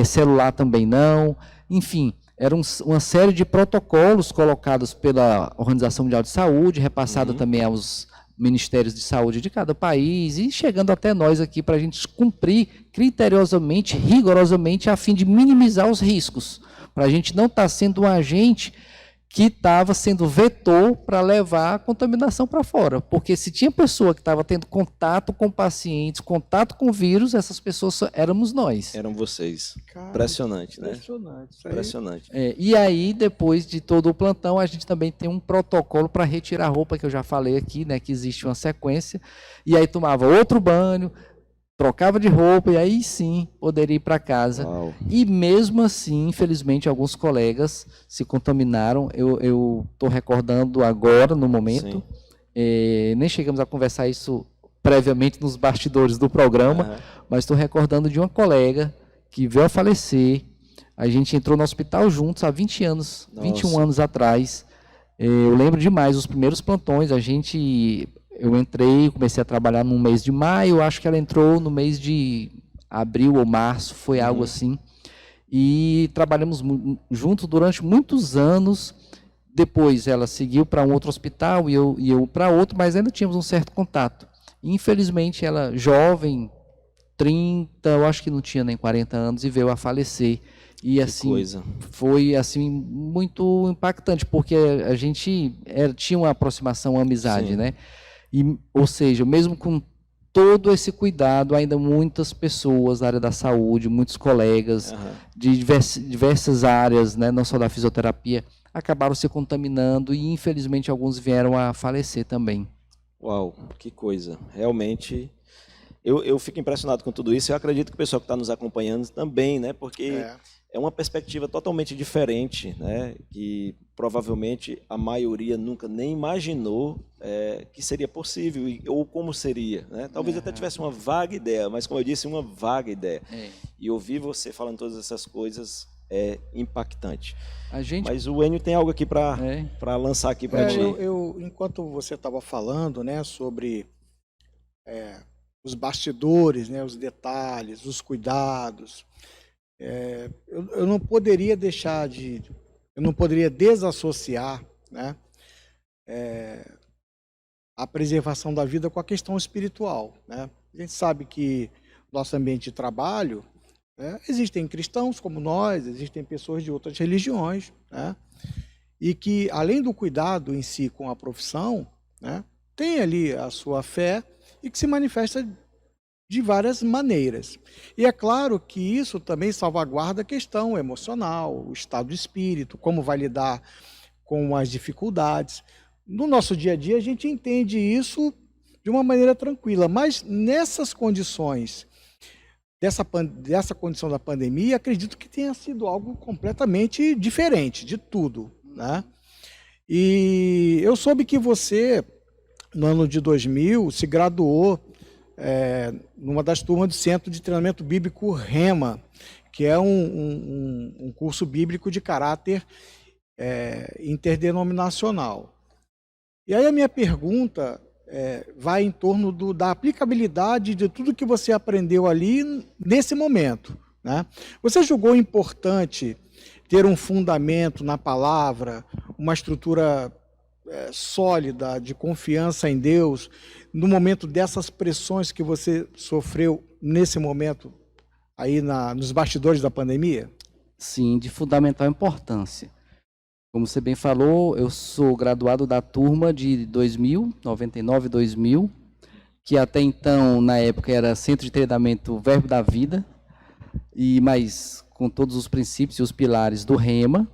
Speaker 2: celular também não, enfim. Era uma série de protocolos colocados pela Organização Mundial de Saúde, repassada também aos ministérios de saúde de cada país e chegando até nós aqui para a gente cumprir criteriosamente, rigorosamente, a fim de minimizar os riscos, para a gente não estar sendo um agente que estava sendo vetor para levar a contaminação para fora. Porque se tinha pessoa que estava tendo contato com pacientes, contato com vírus, essas pessoas éramos nós.
Speaker 1: Eram vocês. Cara, impressionante, né?
Speaker 3: Impressionante.
Speaker 2: E aí, depois de todo o plantão, a gente também tem um protocolo para retirar a roupa, que eu já falei aqui, né? Que existe uma sequência. E aí tomava outro banho, trocava de roupa e aí sim poderia ir para casa.
Speaker 1: Uau.
Speaker 2: E mesmo assim, infelizmente, alguns colegas se contaminaram. Eu estou recordando agora, no momento, nem chegamos a conversar isso previamente nos bastidores do programa, mas estou recordando de uma colega que veio a falecer. A gente entrou no hospital juntos há 20 anos, 21 anos atrás. Eu lembro demais os primeiros plantões, eu entrei, comecei a trabalhar no mês de maio, acho que ela entrou no mês de abril ou março, foi algo assim. E trabalhamos juntos durante muitos anos. Depois ela seguiu para um outro hospital e eu para outro, mas ainda tínhamos um certo contato. Infelizmente ela, jovem, 30, eu acho que não tinha nem 40 anos, e veio a falecer. E assim, foi assim muito impactante, porque a gente tinha uma aproximação, uma amizade, né? Ou seja, mesmo com todo esse cuidado, ainda muitas pessoas da área da saúde, muitos colegas de diversas áreas, né, não só da fisioterapia, acabaram se contaminando e, infelizmente, alguns vieram a falecer também.
Speaker 1: Uau, que coisa. Realmente, eu fico impressionado com tudo isso. Eu acredito que o pessoal que está nos acompanhando também, né, porque é uma perspectiva totalmente diferente, né, que provavelmente a maioria nunca nem imaginou que seria possível, ou como seria, né? Talvez até tivesse uma vaga ideia, mas como eu disse, uma vaga ideia. E ouvir você falando todas essas coisas é impactante. Mas o Enio tem algo aqui para lançar aqui para ti.
Speaker 3: Enquanto você estava falando, né, sobre os bastidores, né, os detalhes, os cuidados, eu não poderia eu não poderia desassociar, né, a preservação da vida com a questão espiritual, né? A gente sabe que no nosso ambiente de trabalho, existem cristãos como nós, existem pessoas de outras religiões, né? E que, além do cuidado em si com a profissão, né, tem ali a sua fé e que se manifesta de várias maneiras. E é claro que isso também salvaguarda a questão emocional, o estado de espírito, como vai lidar com as dificuldades. No nosso dia a dia, a gente entende isso de uma maneira tranquila, mas nessas condições, dessa condição da pandemia, acredito que tenha sido algo completamente diferente de tudo, né? E eu soube que você, no ano de 2000, se graduou numa das turmas do Centro de Treinamento Bíblico Rema, que é um curso bíblico de caráter interdenominacional. E aí a minha pergunta vai em torno da aplicabilidade de tudo que você aprendeu ali nesse momento, né? Você julgou importante ter um fundamento na palavra, uma estrutura sólida de confiança em Deus, no momento dessas pressões que você sofreu nesse momento aí nos bastidores da pandemia?
Speaker 2: Sim, de fundamental importância. Como você bem falou, eu sou graduado da turma de 2000, 99, 2000, que até então, na época, era Centro de Treinamento Verbo da Vida. mas com todos os princípios e os pilares do rema.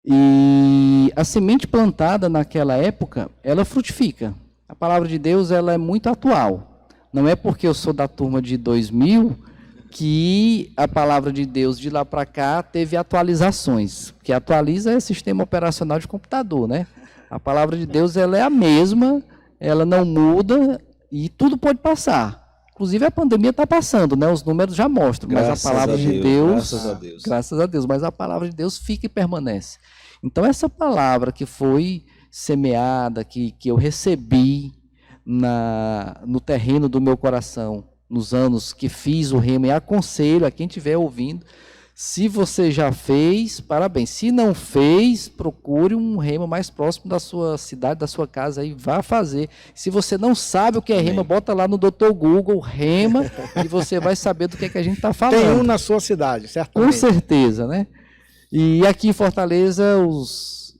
Speaker 2: E a semente plantada naquela época, ela frutifica. A palavra de Deus, ela é muito atual. Não é porque eu sou da turma de 2000 que a palavra de Deus de lá para cá teve atualizações. Porque atualiza é sistema operacional de computador, né? A palavra de Deus, ela é a mesma, ela não muda e tudo pode passar. Inclusive a pandemia está passando, né? Os números já mostram, mas a palavra de Deus, graças a Deus, mas a palavra de Deus fica e permanece. Então essa palavra que foi semeada, que eu recebi no terreno do meu coração, nos anos que fiz o rema, e aconselho a quem estiver ouvindo, se você já fez, parabéns. Se não fez, procure um rema mais próximo da sua cidade, da sua casa, e vá fazer. Se você não sabe o que é rema, bota lá no Dr. Google, rema, e você vai saber do que é que a gente está falando.
Speaker 3: Tem um na sua cidade, certamente.
Speaker 2: Com certeza, né? E aqui em Fortaleza,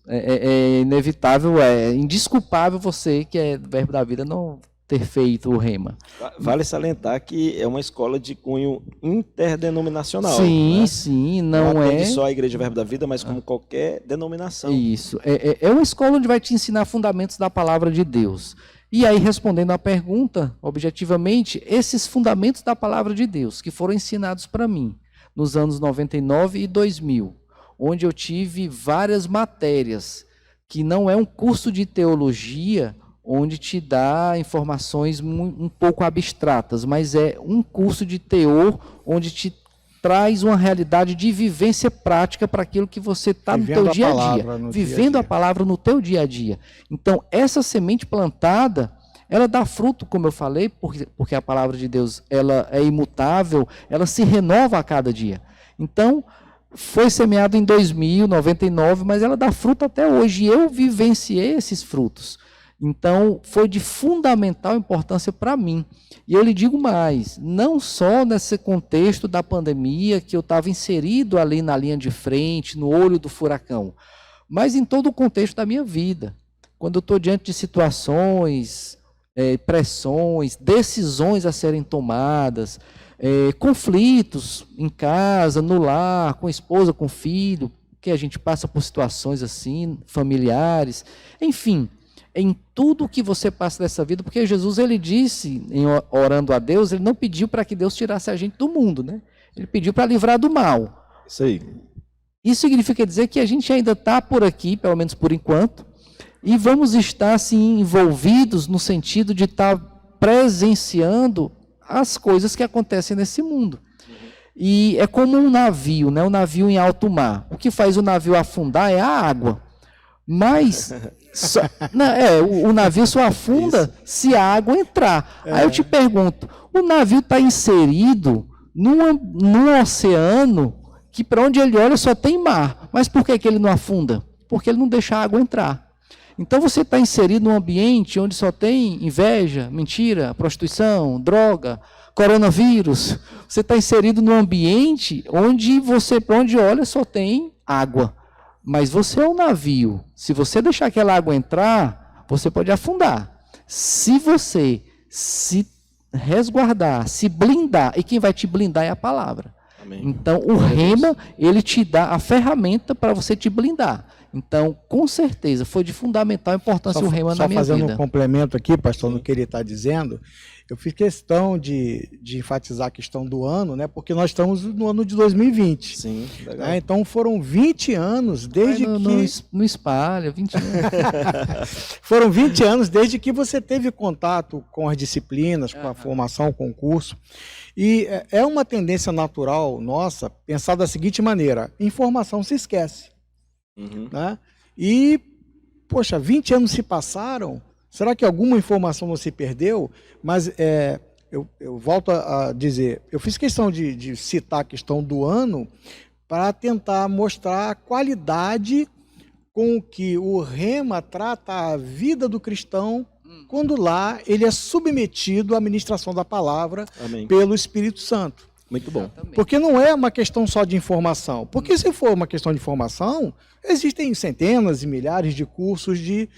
Speaker 2: é inevitável, é indesculpável você, que é Verbo da Vida, não ter feito o rema.
Speaker 1: Vale salientar que é uma escola de cunho interdenominacional.
Speaker 2: Sim,
Speaker 1: né?
Speaker 2: Sim, não é
Speaker 1: só a Igreja Verbo da Vida, mas como qualquer denominação.
Speaker 2: Isso, é uma escola onde vai te ensinar fundamentos da palavra de Deus. E aí, respondendo à pergunta, objetivamente, esses fundamentos da palavra de Deus, que foram ensinados para mim nos anos 99 e 2000, onde eu tive várias matérias, que não é um curso de teologia onde te dá informações um pouco abstratas, mas é um curso de teor onde te traz uma realidade de vivência prática para aquilo que você está no teu dia a dia, vivendo a palavra no teu dia a dia. Então, essa semente plantada, ela dá fruto, como eu falei, porque a palavra de Deus, ela é imutável, ela se renova a cada dia. Então, foi semeado em 2000, 99, mas ela dá fruto até hoje, e eu vivenciei esses frutos. Então, foi de fundamental importância para mim. E eu lhe digo mais, não só nesse contexto da pandemia, que eu estava inserido ali na linha de frente, no olho do furacão, mas em todo o contexto da minha vida. Quando eu estou diante de situações, pressões, decisões a serem tomadas, conflitos em casa, no lar, com a esposa, com o filho, que a gente passa por situações assim, familiares, enfim, em tudo que você passa dessa vida, porque Jesus, ele disse, orando a Deus, ele não pediu para que Deus tirasse a gente do mundo, né? Ele pediu para livrar do mal.
Speaker 1: Isso aí.
Speaker 2: Isso significa dizer que a gente ainda está por aqui, pelo menos por enquanto, e vamos estar assim, envolvidos no sentido de estar presenciando as coisas que acontecem nesse mundo. E é como um navio, né? Um navio em alto mar. O que faz o navio afundar é a água. Mas o navio só afunda se a água entrar. Aí eu te pergunto, o navio está inserido num oceano que para onde ele olha só tem mar. Mas por que ele não afunda? Porque ele não deixa a água entrar. Então você está inserido num ambiente onde só tem inveja, mentira, prostituição, droga, coronavírus. Você está inserido num ambiente onde você, para onde olha, só tem água. Mas você é um navio. Se você deixar aquela água entrar, você pode afundar. Se você se resguardar, se blindar, e quem vai te blindar é a palavra. Amém. Então, o rema, ele te dá a ferramenta para você te blindar. Então, com certeza, foi de fundamental importância o rema na minha vida.
Speaker 3: Só fazendo um complemento aqui, pastor, no que ele está dizendo, eu fiz questão de enfatizar a questão do ano, né? Porque nós estamos no ano de 2020.
Speaker 1: Sim, legal.
Speaker 3: Então foram 20 anos desde que...
Speaker 2: Não espalha, 20 anos.
Speaker 3: Foram 20 anos desde que você teve contato com as disciplinas, com a formação, com o curso. E é uma tendência natural nossa pensar da seguinte maneira: informação se esquece. Né? E, poxa, 20 anos se passaram, será que alguma informação não se perdeu? Mas eu volto a dizer, eu fiz questão de citar a questão do ano para tentar mostrar a qualidade com que o rema trata a vida do cristão quando lá ele é submetido à ministração da palavra Amém. Pelo Espírito Santo.
Speaker 1: Muito bom.
Speaker 3: Porque não é uma questão só de informação. Porque se for uma questão de informação, existem centenas e milhares de cursos de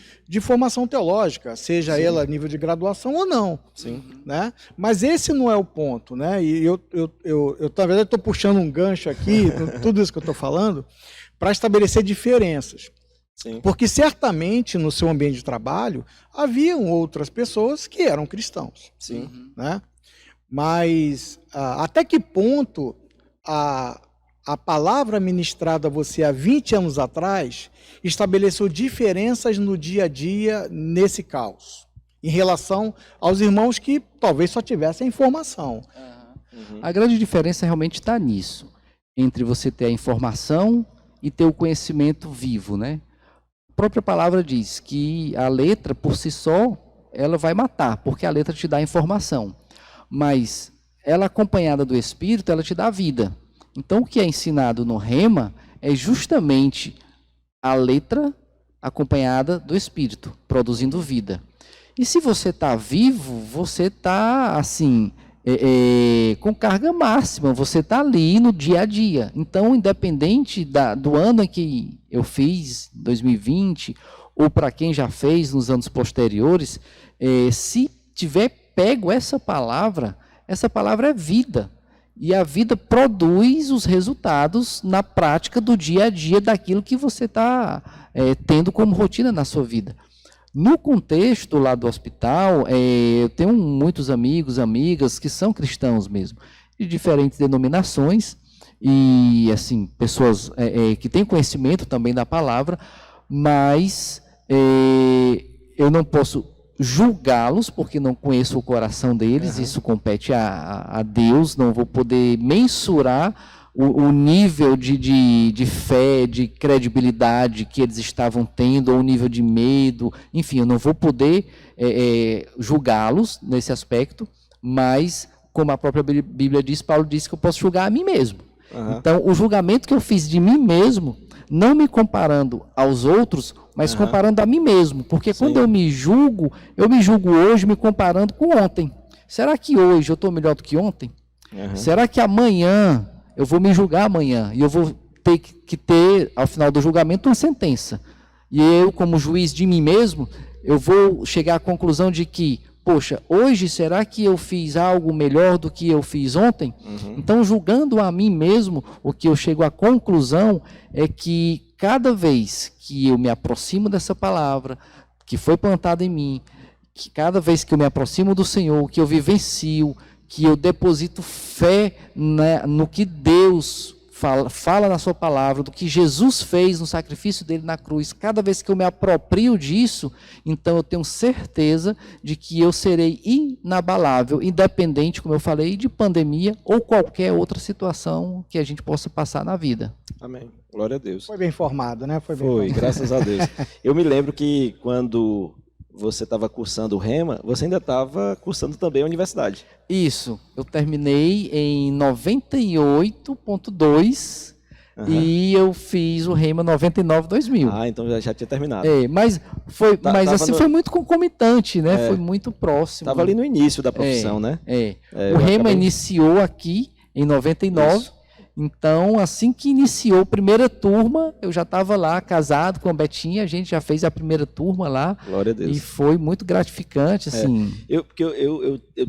Speaker 3: formação teológica, seja ela a nível de graduação ou não.
Speaker 1: Sim.
Speaker 3: Né? Mas esse não é o ponto. Né? E eu na verdade, estou puxando um gancho aqui, tudo isso que eu estou falando, para estabelecer diferenças.
Speaker 1: Sim.
Speaker 3: Porque certamente no seu ambiente de trabalho haviam outras pessoas que eram cristãos.
Speaker 1: Sim.
Speaker 3: Né? Mas até que ponto a palavra ministrada a você há 20 anos atrás estabeleceu diferenças no dia a dia nesse caos, em relação aos irmãos que talvez só tivessem a informação.
Speaker 2: A grande diferença realmente está nisso, entre você ter a informação e ter o conhecimento vivo, né? A própria palavra diz que a letra, por si só, ela vai matar, porque a letra te dá a informação. Mas ela acompanhada do Espírito, ela te dá a vida. Então, o que é ensinado no Rema é justamente a letra acompanhada do Espírito, produzindo vida. E se você está vivo, você está, assim, com carga máxima, você está ali no dia a dia. Então, independente do ano em que eu fiz, 2020, ou para quem já fez nos anos posteriores, se tiver pego essa palavra é vida. E a vida produz os resultados na prática do dia a dia daquilo que você está tendo como rotina na sua vida. No contexto lá do hospital, eu tenho muitos amigos, amigas que são cristãos mesmo, de diferentes denominações, e assim, pessoas que têm conhecimento também da palavra, mas eu não posso julgá-los, porque não conheço o coração deles, isso compete a Deus, não vou poder mensurar o nível de fé, de credibilidade que eles estavam tendo, ou o nível de medo, enfim, eu não vou poder julgá-los nesse aspecto, mas, como a própria Bíblia diz, Paulo disse que eu posso julgar a mim mesmo. Então, o julgamento que eu fiz de mim mesmo, não me comparando aos outros, mas comparando a mim mesmo, porque quando eu me julgo hoje me comparando com ontem. Será que hoje eu estou melhor do que ontem? Será que amanhã eu vou me julgar amanhã e eu vou ter que ter, ao final do julgamento, uma sentença? E eu, como juiz de mim mesmo, eu vou chegar à conclusão de que, poxa, hoje será que eu fiz algo melhor do que eu fiz ontem? Então, julgando a mim mesmo, o que eu chego à conclusão é que cada vez que eu me aproximo dessa palavra, que foi plantada em mim, que cada vez que eu me aproximo do Senhor, que eu vivencio, que eu deposito fé no que Deus fala na sua palavra, do que Jesus fez no sacrifício dele na cruz, cada vez que eu me aproprio disso, então eu tenho certeza de que eu serei inabalável, independente, como eu falei, de pandemia ou qualquer outra situação que a gente possa passar na vida.
Speaker 1: Amém. Glória a Deus.
Speaker 3: Foi bem formado, né?
Speaker 1: Foi, graças a Deus. Eu me lembro que quando você estava cursando o Rema, você ainda estava cursando também a universidade.
Speaker 2: Isso, eu terminei em 98.2 e eu fiz o Rema 99-2000.
Speaker 1: Ah, então já tinha terminado.
Speaker 2: Mas foi muito concomitante, né? Foi muito próximo.
Speaker 1: Estava ali no início da profissão, né?
Speaker 2: O Rema iniciou aqui em 99. Isso. Então, assim que iniciou a primeira turma, eu já estava lá casado com a Betinha, a gente já fez a primeira turma lá.
Speaker 1: Glória a Deus.
Speaker 2: E foi muito gratificante, assim.
Speaker 1: Eu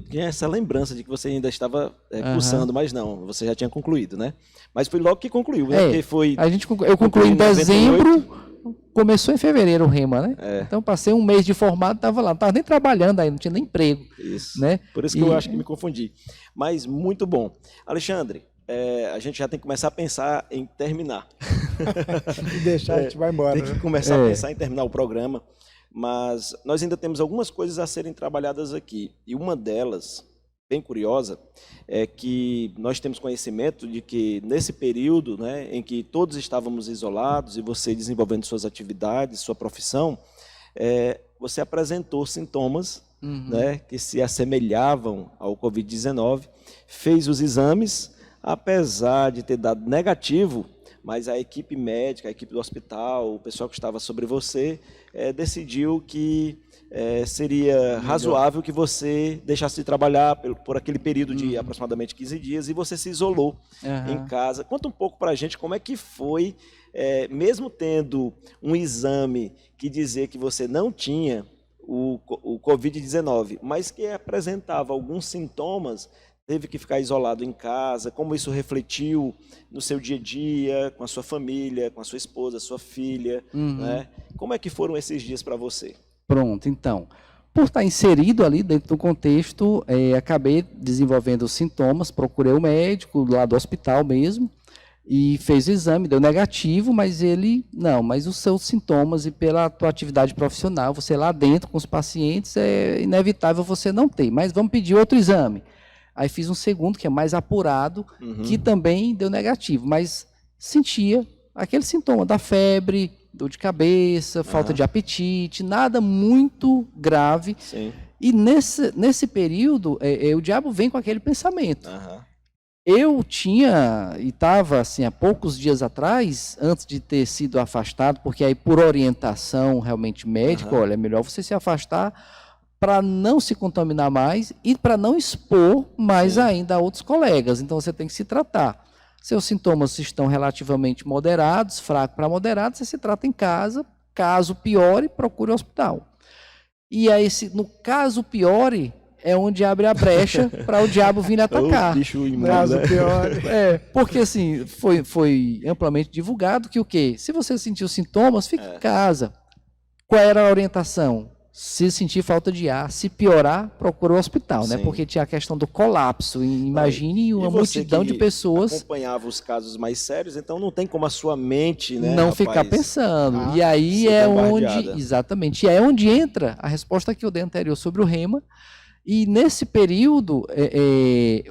Speaker 1: tinha essa lembrança de que você ainda estava cursando, mas não, você já tinha concluído, né? Mas foi logo que concluiu, né? Porque foi,
Speaker 2: eu concluí em dezembro, começou em fevereiro o Rema, né? Então, passei um mês de formado, estava lá, não estava nem trabalhando aí, não tinha nem emprego.
Speaker 1: Isso,
Speaker 2: né?
Speaker 1: Por isso que eu acho que me confundi. Mas muito bom. Alexandre, a gente já tem que começar a pensar em terminar.
Speaker 3: E deixar, a gente vai embora.
Speaker 1: Tem que começar a pensar em terminar o programa, mas nós ainda temos algumas coisas a serem trabalhadas aqui. E uma delas, bem curiosa, é que nós temos conhecimento de que nesse período, né, em que todos estávamos isolados e você desenvolvendo suas atividades, sua profissão, você apresentou sintomas né, que se assemelhavam ao Covid-19, fez os exames. Apesar de ter dado negativo, mas a equipe médica, a equipe do hospital, o pessoal que estava sobre você, decidiu que seria razoável que você deixasse de trabalhar por aquele período de aproximadamente 15 dias e você se isolou em casa. Conta um pouco para a gente como é que foi, mesmo tendo um exame que dizia que você não tinha o Covid-19, mas que apresentava alguns sintomas, teve que ficar isolado em casa, como isso refletiu no seu dia a dia, com a sua família, com a sua esposa, sua filha, né? Como é que foram esses dias para você?
Speaker 2: Pronto, então, por estar inserido ali dentro do contexto, acabei desenvolvendo os sintomas, procurei o médico lá do hospital mesmo, e fez o exame, deu negativo, mas mas os seus sintomas e pela tua atividade profissional, você lá dentro com os pacientes, é inevitável você não ter, mas vamos pedir outro exame. Aí fiz um segundo, que é mais apurado, que também deu negativo, mas sentia aquele sintoma da febre, dor de cabeça, falta de apetite, nada muito grave.
Speaker 1: Sim.
Speaker 2: E nesse período, o diabo vem com aquele pensamento. Eu tinha, e estava assim, há poucos dias atrás, antes de ter sido afastado, porque aí por orientação realmente médica, olha, é melhor você se afastar para não se contaminar mais e para não expor mais ainda a outros colegas. Então você tem que se tratar. Seus sintomas estão relativamente moderados, fraco para moderado, você se trata em casa. Caso piore, procure o hospital. E aí, no caso piore, é onde abre a brecha para o diabo vir atacar.
Speaker 1: O bicho imundo,
Speaker 3: Caso
Speaker 1: né?
Speaker 3: pior.
Speaker 2: Porque assim, foi amplamente divulgado que o quê? Se você sentiu sintomas, fique em casa. Qual era a orientação? Se sentir falta de ar, se piorar, procura o hospital, né? Porque tinha a questão do colapso. Imagine uma multidão de pessoas.
Speaker 1: Acompanhava os casos mais sérios, então não tem como a sua mente, né,
Speaker 2: não ficar pensando. E aí exatamente. E é onde entra a resposta que eu dei anterior sobre o rema. E nesse período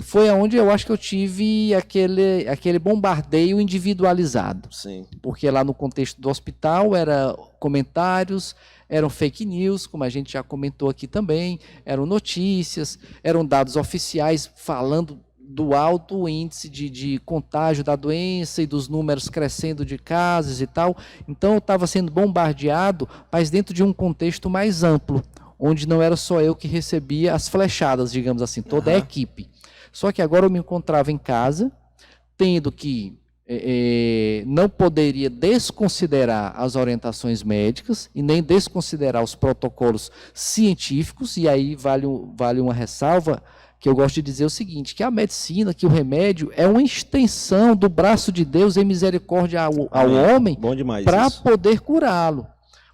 Speaker 2: foi onde eu acho que eu tive aquele bombardeio individualizado.
Speaker 1: Sim.
Speaker 2: Porque lá no contexto do hospital eram comentários, eram fake news, como a gente já comentou aqui também, eram notícias, eram dados oficiais falando do alto índice de contágio da doença e dos números crescendo de casos e tal. Então eu estava sendo bombardeado, mas dentro de um contexto mais amplo, onde não era só eu que recebia as flechadas, digamos assim, toda a equipe. Só que agora eu me encontrava em casa, tendo que não poderia desconsiderar as orientações médicas e nem desconsiderar os protocolos científicos, e aí vale uma ressalva, que eu gosto de dizer o seguinte, que a medicina, que o remédio é uma extensão do braço de Deus em misericórdia ao homem para poder curá-lo.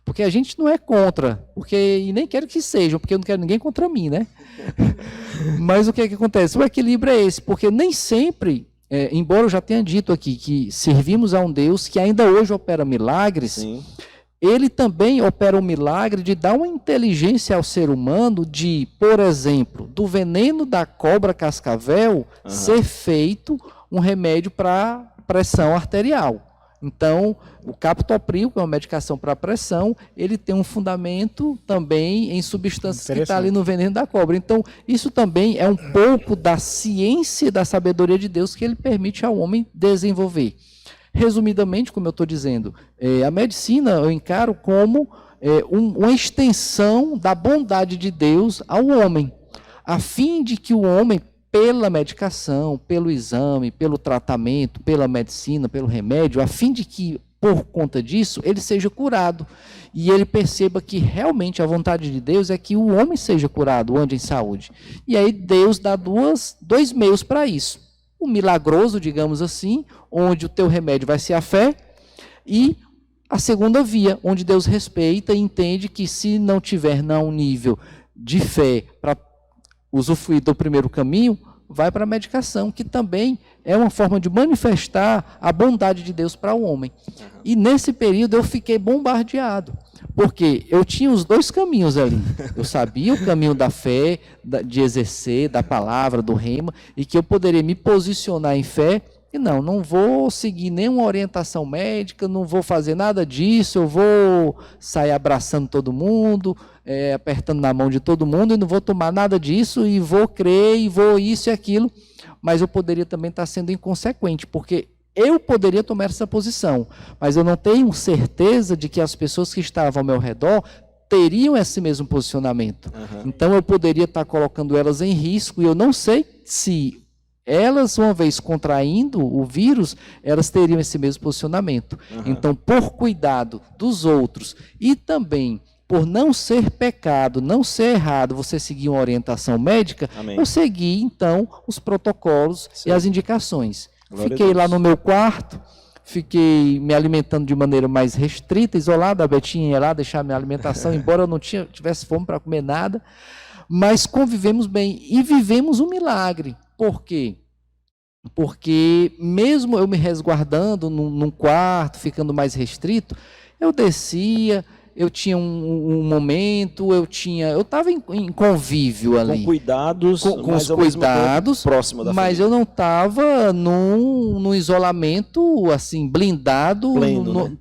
Speaker 2: Porque a gente não é contra, e nem quero que sejam, porque eu não quero ninguém contra mim, né? Mas o que é que acontece? O equilíbrio é esse, porque nem sempre, embora eu já tenha dito aqui que servimos a um Deus que ainda hoje opera milagres, ele também opera um milagre de dar uma inteligência ao ser humano de, por exemplo, do veneno da cobra cascavel ser feito um remédio para pressão arterial. Então, o captopril, que é uma medicação para pressão, ele tem um fundamento também em substâncias que está ali no veneno da cobra. Então, isso também é um pouco da ciência e da sabedoria de Deus que ele permite ao homem desenvolver. Resumidamente, como eu estou dizendo, a medicina eu encaro como uma extensão da bondade de Deus ao homem, a fim de que o homem, pela medicação, pelo exame, pelo tratamento, pela medicina, pelo remédio, a fim de que, por conta disso, ele seja curado. E ele perceba que realmente a vontade de Deus é que o homem seja curado, ande em saúde. E aí Deus dá dois meios para isso. O milagroso, digamos assim, onde o teu remédio vai ser a fé, e a segunda via, onde Deus respeita e entende que se não tiver um nível de fé para usufruir do primeiro caminho, vai para a medicação, que também é uma forma de manifestar a bondade de Deus para o homem. E nesse período eu fiquei bombardeado, porque eu tinha os dois caminhos ali. Eu sabia o caminho da fé, de exercer, da palavra, do rema, e que eu poderia me posicionar em fé, e não vou seguir nenhuma orientação médica, não vou fazer nada disso, eu vou sair abraçando todo mundo, apertando na mão de todo mundo, e não vou tomar nada disso, e vou crer, e vou isso e aquilo. Mas eu poderia também estar sendo inconsequente, porque eu poderia tomar essa posição, mas eu não tenho certeza de que as pessoas que estavam ao meu redor teriam esse mesmo posicionamento. Então eu poderia estar colocando elas em risco e eu não sei se elas, uma vez contraindo o vírus, elas teriam esse mesmo posicionamento. Então, por cuidado dos outros e também por não ser pecado, não ser errado, você seguir uma orientação médica, eu segui, então, os protocolos e as indicações. Fiquei lá no meu quarto, fiquei me alimentando de maneira mais restrita, isolada. A Betinha ia lá deixar minha alimentação, embora eu não tivesse fome para comer nada, mas convivemos bem e vivemos um milagre. Por quê? Porque mesmo eu me resguardando num quarto, ficando mais restrito, eu descia, eu tinha um momento, eu estava em convívio ali.
Speaker 1: Com cuidados,
Speaker 2: com os cuidados,
Speaker 1: próximo da
Speaker 2: mas
Speaker 1: família.
Speaker 2: eu não estava num isolamento assim, blindado,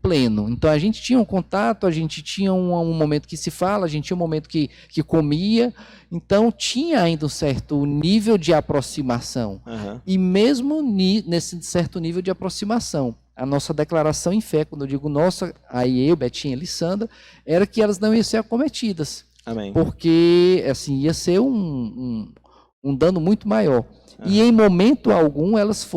Speaker 2: pleno. Então a gente tinha um contato, a gente tinha um momento que se fala, a gente tinha um momento que comia, então tinha ainda um certo nível de aproximação. E mesmo nesse certo nível de aproximação, a nossa declaração em fé, quando eu digo nossa, aí eu, Betinha e Lissandra, era que elas não iam ser acometidas.
Speaker 1: Amém.
Speaker 2: Porque assim, ia ser um dano muito maior. E em momento algum elas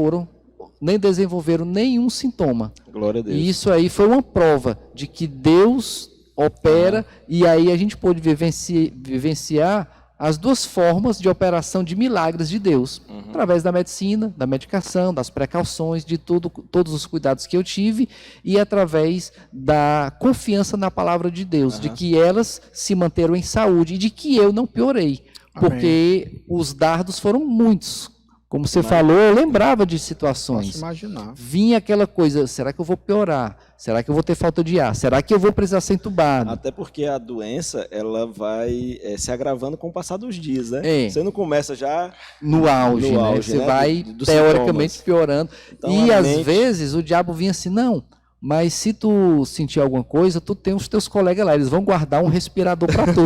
Speaker 2: nem desenvolveram nenhum sintoma.
Speaker 1: Glória a Deus.
Speaker 2: E isso aí foi uma prova de que Deus opera, e aí a gente pôde vivenciar as duas formas de operação de milagres de Deus, através da medicina, da medicação, das precauções, de todos os cuidados que eu tive, e através da confiança na palavra de Deus, de que elas se manteram em saúde e de que eu não piorei, porque os dardos foram muitos. Como você falou, eu lembrava de situações.
Speaker 3: Posso imaginar.
Speaker 2: Vinha aquela coisa, será que eu vou piorar? Será que eu vou ter falta de ar? Será que eu vou precisar ser entubado?
Speaker 1: Até porque a doença, ela vai se agravando com o passar dos dias, né? Você não começa já
Speaker 2: no auge, né? Você vai, teoricamente, sintomas. Piorando. Então, e, às vezes, o diabo vinha assim, não, mas se tu sentir alguma coisa, tu tem os teus colegas lá, eles vão guardar um respirador para tu.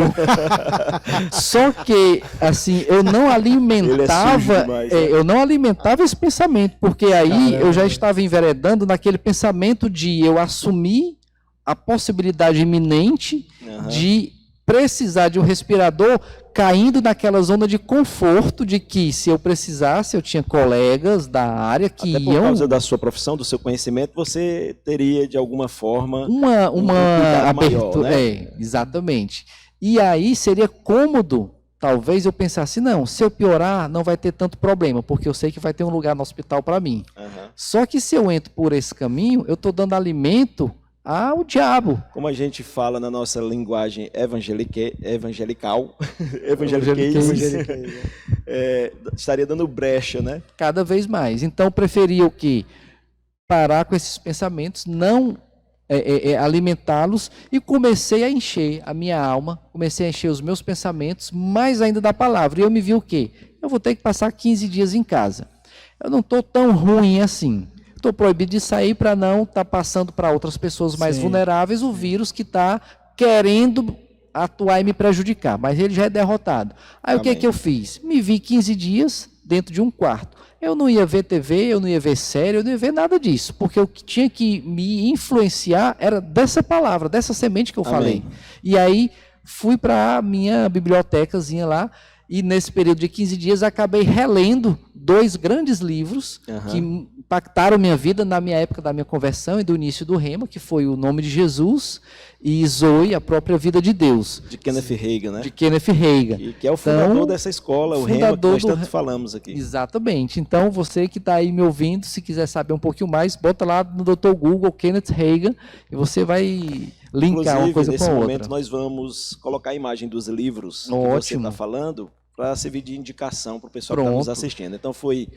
Speaker 2: Só que, assim, eu não alimentava, eu não alimentava esse pensamento, porque aí eu já estava enveredando naquele pensamento de eu assumir a possibilidade iminente de precisar de um respirador, caindo naquela zona de conforto de que, se eu precisasse, eu tinha colegas da área que
Speaker 1: até por causa da sua profissão, do seu conhecimento, você teria, de alguma forma,
Speaker 2: uma abertura.
Speaker 1: Maior, né?
Speaker 2: Exatamente. E aí seria cômodo, talvez, eu pensasse, não, se eu piorar, não vai ter tanto problema, porque eu sei que vai ter um lugar no hospital para mim. Só que se eu entro por esse caminho, eu estou dando alimento ao diabo.
Speaker 1: Como a gente fala na nossa linguagem evangelical, estaria dando brecha, né?
Speaker 2: Cada vez mais. Então, eu preferia o quê? Parar com esses pensamentos, não alimentá-los, e comecei a encher a minha alma, comecei a encher os meus pensamentos, mais ainda da palavra. E eu me vi o quê? Eu vou ter que passar 15 dias em casa. Eu não estou tão ruim assim. Estou proibido de sair para não estar passando para outras pessoas mais vulneráveis o vírus que está querendo atuar e me prejudicar, mas ele já é derrotado. Aí o que eu fiz? Me vi 15 dias dentro de um quarto. Eu não ia ver TV, eu não ia ver série, eu não ia ver nada disso, porque o que tinha que me influenciar era dessa palavra, dessa semente que eu falei. E aí fui para a minha bibliotecazinha lá, e nesse período de 15 dias acabei relendo 2 grandes livros que impactaram minha vida na minha época da minha conversão e do início do Rema, que foi O Nome de Jesus e Zoe, a Própria Vida de Deus.
Speaker 1: De Kenneth Hagin, né?
Speaker 2: De Kenneth Hagin.
Speaker 1: Que é o fundador dessa escola, o Rema, que nós tanto falamos aqui.
Speaker 2: Exatamente. Então, você que está aí me ouvindo, se quiser saber um pouquinho mais, bota lá no Dr. Google, Kenneth Hagin, e você vai linkar uma coisa com a outra.
Speaker 1: Nesse momento, nós vamos colocar a imagem dos livros que você está falando, para servir de indicação para o pessoal que está nos assistindo. Então foi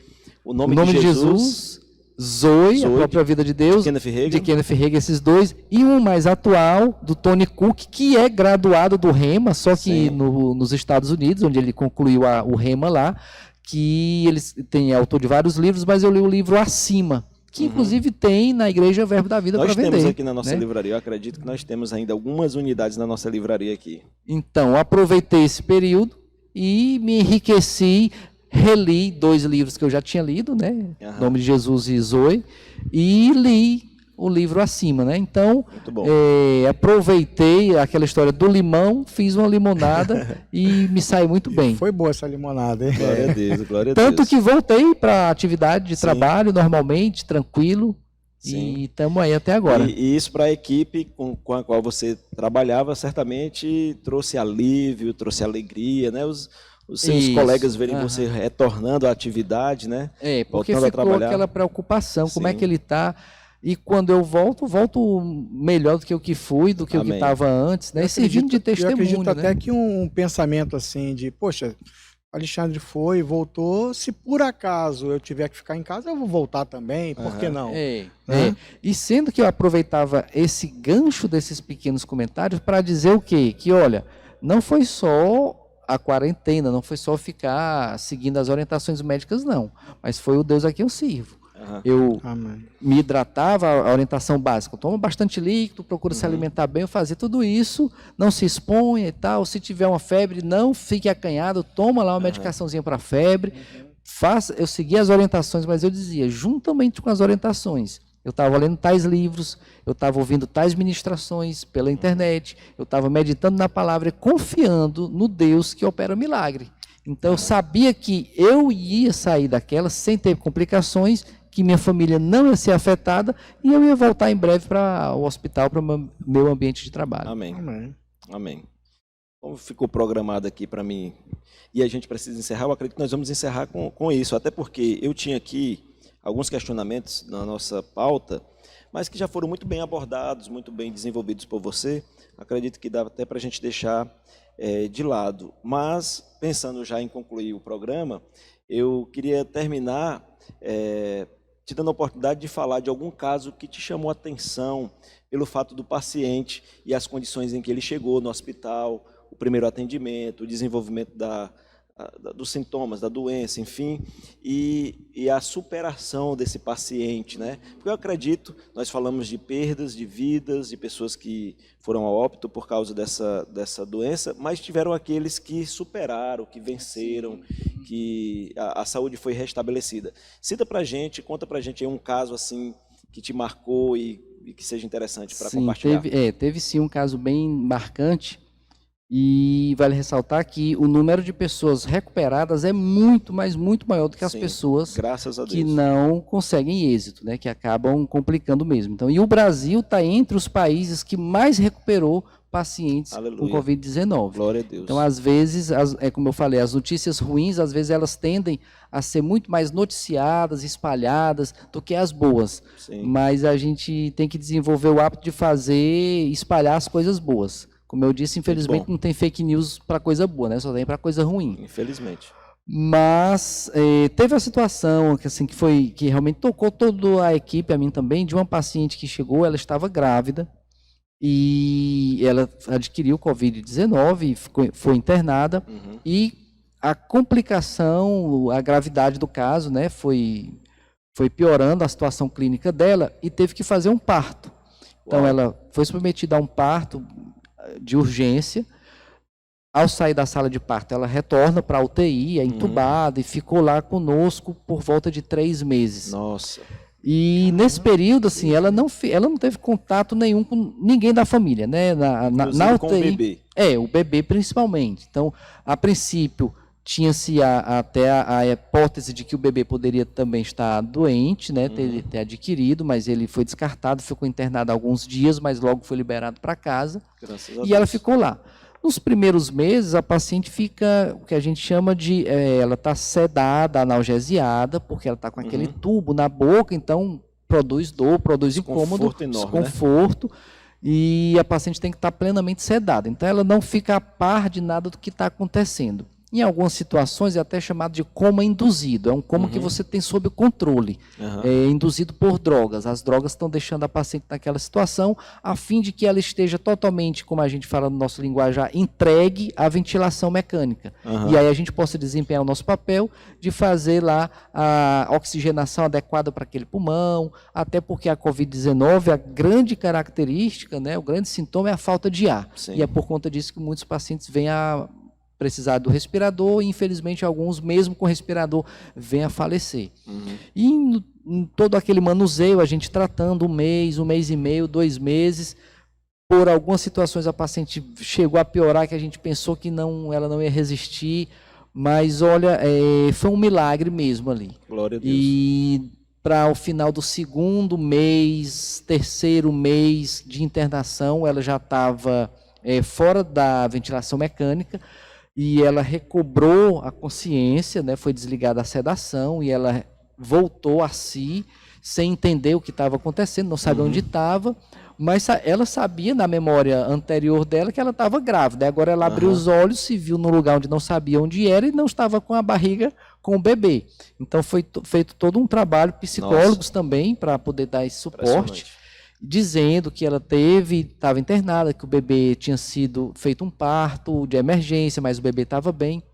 Speaker 1: O Nome de Jesus,
Speaker 2: Zoe, A Própria Vida de Deus, de Kenneth Hagin, esses 2, e um mais atual, do Tony Cook, que é graduado do Rema, só que nos Estados Unidos, onde ele concluiu o Rema lá, que ele é autor de vários livros, mas eu li o livro Acima, que inclusive tem na Igreja Verbo da Vida para vender.
Speaker 1: Nós temos aqui na nossa livraria, eu acredito que nós temos ainda algumas unidades na nossa livraria aqui.
Speaker 2: Então, aproveitei esse período e me enriqueci reli 2 livros que eu já tinha lido, né? Nome de Jesus e Zoe, e li o livro acima, né? Então, aproveitei aquela história do limão, fiz uma limonada e me saiu muito bem.
Speaker 3: Foi boa essa limonada, hein?
Speaker 1: Glória a Deus, glória a Deus.
Speaker 2: Tanto que voltei para a atividade de trabalho normalmente, tranquilo, e estamos aí até agora.
Speaker 1: E isso para a equipe com a qual você trabalhava, certamente trouxe alívio, trouxe alegria, né? Os seus colegas verem você retornando à atividade, né?
Speaker 2: Porque ficou aquela preocupação, como é que ele está. E quando eu volto melhor do que o que fui, do que o que estava antes, né? Servindo de testemunho.
Speaker 3: Eu acredito até que um pensamento assim de, poxa, Alexandre foi, voltou, se por acaso eu tiver que ficar em casa, eu vou voltar também, por que não?
Speaker 2: E sendo que eu aproveitava esse gancho desses pequenos comentários para dizer o quê? Que, olha, não foi só a quarentena, não foi só ficar seguindo as orientações médicas, não, mas foi o Deus a quem eu sirvo. Eu me hidratava, a orientação básica, toma bastante líquido, procura se alimentar bem, eu fazia tudo isso, não se exponha e tal, se tiver uma febre, não fique acanhado, toma lá uma medicaçãozinha para febre, eu seguia as orientações, mas eu dizia, juntamente com as orientações, eu estava lendo tais livros, eu estava ouvindo tais ministrações pela internet, eu estava meditando na palavra e confiando no Deus que opera milagre. Então eu sabia que eu ia sair daquela sem ter complicações, que minha família não ia ser afetada e eu ia voltar em breve para o hospital, para o meu ambiente de trabalho.
Speaker 1: Amém. Como ficou programado aqui para mim, e a gente precisa encerrar, eu acredito que nós vamos encerrar com isso, até porque eu tinha aqui alguns questionamentos na nossa pauta, mas que já foram muito bem abordados, muito bem desenvolvidos por você, acredito que dá até para a gente deixar de lado. Mas, pensando já em concluir o programa, eu queria terminar te dando a oportunidade de falar de algum caso que te chamou a atenção pelo fato do paciente e as condições em que ele chegou no hospital, o primeiro atendimento, o desenvolvimento dos sintomas, da doença, enfim, e a superação desse paciente, né? Porque eu acredito, nós falamos de perdas de vidas, de pessoas que foram a óbito por causa dessa doença, mas tiveram aqueles que superaram, que venceram, que a saúde foi restabelecida. Cita pra gente, conta pra gente aí um caso assim que te marcou e que seja interessante para compartilhar.
Speaker 2: Teve sim um caso bem marcante. E vale ressaltar que o número de pessoas recuperadas é muito, mas muito maior do que as pessoas que não conseguem êxito, né, que acabam complicando mesmo. Então, e o Brasil está entre os países que mais recuperou pacientes com Covid-19.
Speaker 1: Glória a Deus.
Speaker 2: Então, às vezes, como eu falei, as notícias ruins, às vezes elas tendem a ser muito mais noticiadas, espalhadas, do que as boas. Mas a gente tem que desenvolver o hábito de espalhar as coisas boas. Como eu disse, infelizmente não tem fake news para coisa boa, né? Só tem para coisa ruim.
Speaker 1: Infelizmente.
Speaker 2: Mas teve a situação que realmente tocou toda a equipe, a mim também, de uma paciente que chegou, ela estava grávida e ela adquiriu Covid-19 e foi internada. E a complicação, a gravidade do caso, né, foi piorando a situação clínica dela e teve que fazer um parto. Então ela foi submetida a um parto de urgência. Ao sair da sala de parto, ela retorna para a UTI, é entubada e ficou lá conosco por volta de 3 meses.
Speaker 1: Nossa.
Speaker 2: E nesse período, assim, ela não teve contato nenhum com ninguém da família, né? Na UTI.
Speaker 1: Com o bebê.
Speaker 2: O bebê principalmente. Então, a princípio, tinha-se até a hipótese de que o bebê poderia também estar doente, né, ter adquirido, mas ele foi descartado, ficou internado alguns dias, mas logo foi liberado para casa.
Speaker 1: Graças a Deus.
Speaker 2: E ela ficou lá. Nos primeiros meses, a paciente fica, o que a gente chama de, ela está sedada, analgesiada, porque ela está com aquele tubo na boca, então produz dor, produz incômodo, desconforto, né? E a paciente tem que estar plenamente sedada. Então, ela não fica a par de nada do que está acontecendo. Em algumas situações é até chamado de coma induzido, é um coma que você tem sob controle, induzido por drogas. As drogas estão deixando a paciente naquela situação, a fim de que ela esteja totalmente, como a gente fala no nosso linguajar, entregue à ventilação mecânica. E aí a gente possa desempenhar o nosso papel de fazer lá a oxigenação adequada para aquele pulmão, até porque a Covid-19, a grande característica, né, o grande sintoma é a falta de ar. E é por conta disso que muitos pacientes vêm a precisar do respirador, e infelizmente alguns, mesmo com respirador, vêm a falecer. E em todo aquele manuseio, a gente tratando 1 mês, 1 mês e meio, 2 meses, por algumas situações a paciente chegou a piorar, que a gente pensou que ela não ia resistir, mas olha, foi um milagre mesmo ali.
Speaker 1: Glória a Deus.
Speaker 2: E para o final do 2º mês, 3º mês de internação, ela já estava fora da ventilação mecânica, e ela recobrou a consciência, né, foi desligada a sedação, e ela voltou a si, sem entender o que estava acontecendo, não sabia onde estava, mas ela sabia na memória anterior dela que ela estava grávida. Agora ela abriu os olhos, se viu num lugar onde não sabia onde era e não estava com a barriga com o bebê. Então foi feito todo um trabalho, psicólogos também, para poder dar esse suporte, dizendo que ela estava internada, que o bebê tinha sido feito um parto de emergência, mas o bebê estava bem.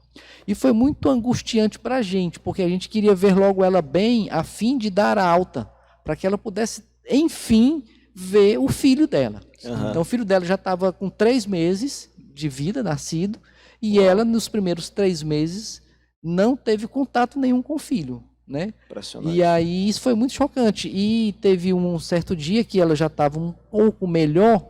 Speaker 2: E foi muito angustiante para a gente, porque a gente queria ver logo ela bem, a fim de dar alta, para que ela pudesse, enfim, ver o filho dela. Então o filho dela já estava com 3 meses de vida, nascido, e ela, nos primeiros 3 meses, não teve contato nenhum com o filho, né? E aí isso foi muito chocante. E teve um certo dia que ela já estava um pouco melhor,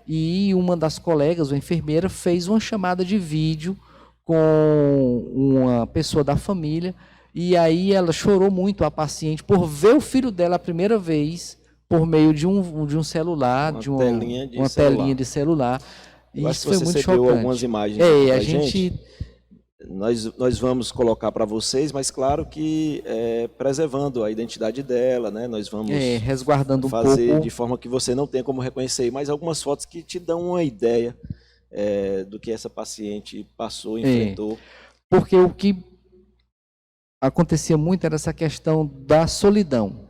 Speaker 2: e uma das colegas, uma enfermeira, fez uma chamada de vídeo com uma pessoa da família, e aí ela chorou muito, a paciente, por ver o filho dela a primeira vez por meio de um celular, uma telinha de celular.
Speaker 1: E isso foi muito chocante. Algumas imagens
Speaker 2: a gente
Speaker 1: nós vamos colocar para vocês, mas claro que preservando a identidade dela, né? Nós vamos
Speaker 2: resguardando
Speaker 1: fazer
Speaker 2: um pouco,
Speaker 1: de forma que você não tenha como reconhecer, mas algumas fotos que te dão uma ideia do que essa paciente passou, enfrentou.
Speaker 2: Porque o que acontecia muito era essa questão da solidão.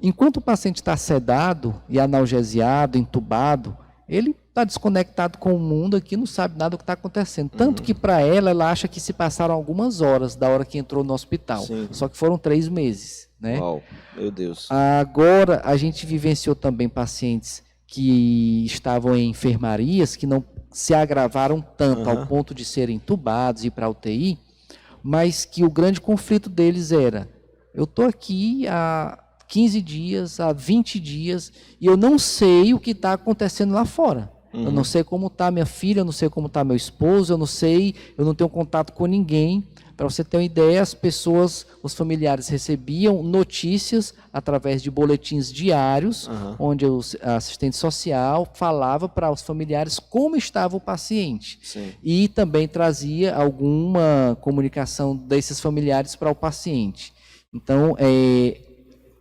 Speaker 2: Enquanto o paciente está sedado e analgesiado, entubado, ele está desconectado com o mundo aqui, não sabe nada do que está acontecendo. Tanto que para ela acha que se passaram algumas horas da hora que entrou no hospital. Só que foram 3 meses, né?
Speaker 1: Uau, meu Deus.
Speaker 2: Agora, a gente vivenciou também pacientes que estavam em enfermarias, que não se agravaram tanto ao ponto de serem entubados e ir para a UTI, mas que o grande conflito deles era: eu estou aqui há 15 dias, há 20 dias, e eu não sei o que está acontecendo lá fora. Eu não sei como está minha filha, eu não sei como está meu esposo, eu não tenho contato com ninguém. Para você ter uma ideia, os familiares recebiam notícias através de boletins diários, onde a assistente social falava para os familiares como estava o paciente. E também trazia alguma comunicação desses familiares para o paciente. Então,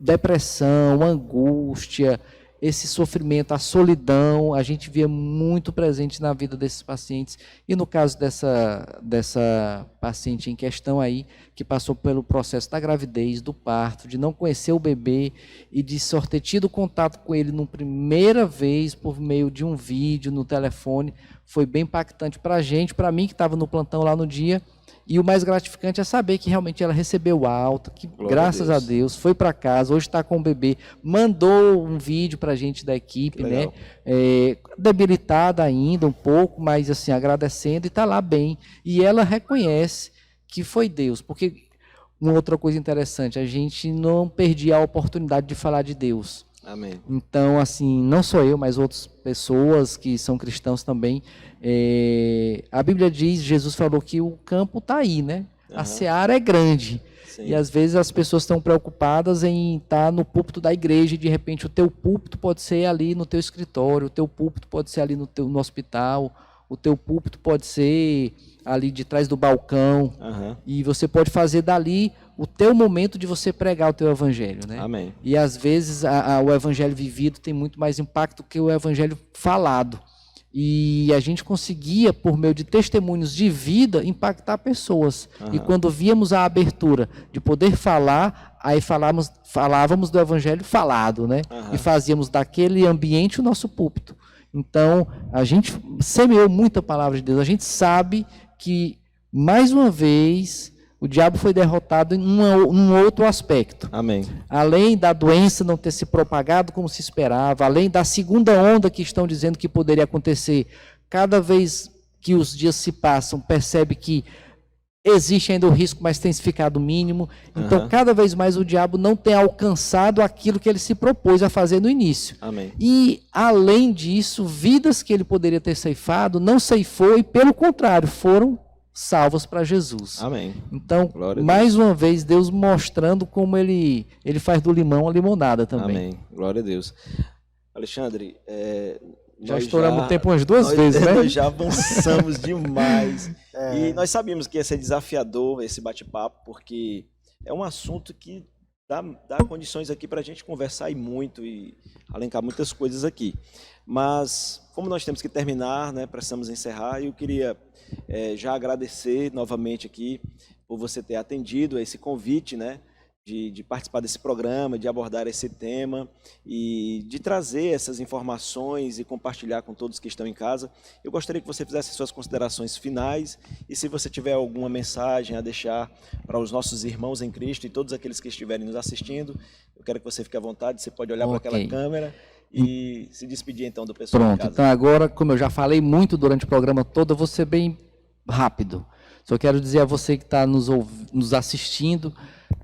Speaker 2: depressão, angústia, esse sofrimento, a solidão, a gente via muito presente na vida desses pacientes. E no caso dessa paciente em questão aí, que passou pelo processo da gravidez, do parto, de não conhecer o bebê e de só ter tido contato com ele numa primeira vez por meio de um vídeo no telefone, foi bem impactante para a gente, para mim que estava no plantão lá no dia. E o mais gratificante é saber que realmente ela recebeu alta, que graças a Deus foi para casa, hoje está com o bebê, mandou um vídeo para a gente da equipe, né? Debilitada ainda um pouco, mas assim, agradecendo, e está lá bem. E ela reconhece que foi Deus, porque uma outra coisa interessante, a gente não perdia a oportunidade de falar de Deus.
Speaker 1: Amém.
Speaker 2: Então, assim, não só eu, mas outras pessoas que são cristãos também. A Bíblia diz, Jesus falou que o campo está aí, né? A seara é grande. Sim. E às vezes as pessoas estão preocupadas em estar no púlpito da igreja, e de repente o teu púlpito pode ser ali no teu escritório, o teu púlpito pode ser ali no hospital, o teu púlpito pode ser ali de trás do balcão, e você pode fazer dali o teu momento de você pregar o teu evangelho, né?
Speaker 1: Amém.
Speaker 2: E às vezes o evangelho vivido tem muito mais impacto que o evangelho falado. E a gente conseguia, por meio de testemunhos de vida, impactar pessoas. E quando víamos a abertura de poder falar, aí falávamos do evangelho falado, né? E fazíamos daquele ambiente o nosso púlpito. Então, a gente semeou muita palavra de Deus. A gente sabe que, mais uma vez, o diabo foi derrotado em um outro aspecto.
Speaker 1: Amém.
Speaker 2: Além da doença não ter se propagado como se esperava, além da segunda onda que estão dizendo que poderia acontecer cada vez que os dias se passam, percebe que existe ainda o risco, mas tem ficado mínimo. Então, cada vez mais o diabo não tem alcançado aquilo que ele se propôs a fazer no início.
Speaker 1: Amém.
Speaker 2: E, além disso, vidas que ele poderia ter ceifado, não ceifou e, pelo contrário, foram salvas para Jesus.
Speaker 1: Amém.
Speaker 2: Então, mais uma vez, Deus mostrando como ele faz do limão a limonada também.
Speaker 1: Amém. Glória a Deus. Alexandre,
Speaker 2: já estouramos o tempo umas duas vezes, né?
Speaker 1: Nós já avançamos demais. E nós sabíamos que ia ser desafiador esse bate-papo, porque é um assunto que dá condições aqui para a gente conversar muito e alencar muitas coisas aqui. Mas, como nós temos que terminar, né, precisamos encerrar, eu queria já agradecer novamente aqui por você ter atendido a esse convite, né, de participar desse programa, de abordar esse tema e de trazer essas informações e compartilhar com todos que estão em casa. Eu gostaria que você fizesse suas considerações finais e se você tiver alguma mensagem a deixar para os nossos irmãos em Cristo e todos aqueles que estiverem nos assistindo, eu quero que você fique à vontade, você pode olhar para aquela câmera e se despedir então do pessoal
Speaker 2: Pronto,
Speaker 1: em casa.
Speaker 2: Então agora, como eu já falei muito durante o programa todo, eu vou ser bem rápido. Só quero dizer a você que está nos assistindo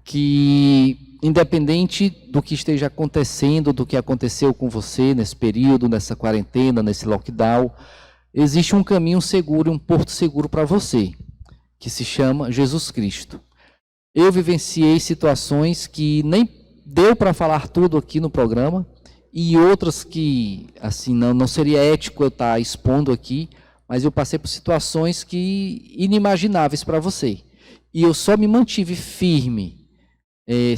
Speaker 2: que, independente do que esteja acontecendo, do que aconteceu com você nesse período, nessa quarentena, nesse lockdown, existe um caminho seguro, um porto seguro para você, que se chama Jesus Cristo. Eu vivenciei situações que nem deu para falar tudo aqui no programa, e outras que, assim, não seria ético eu estar expondo aqui, mas eu passei por situações que inimagináveis para você. E eu só me mantive firme,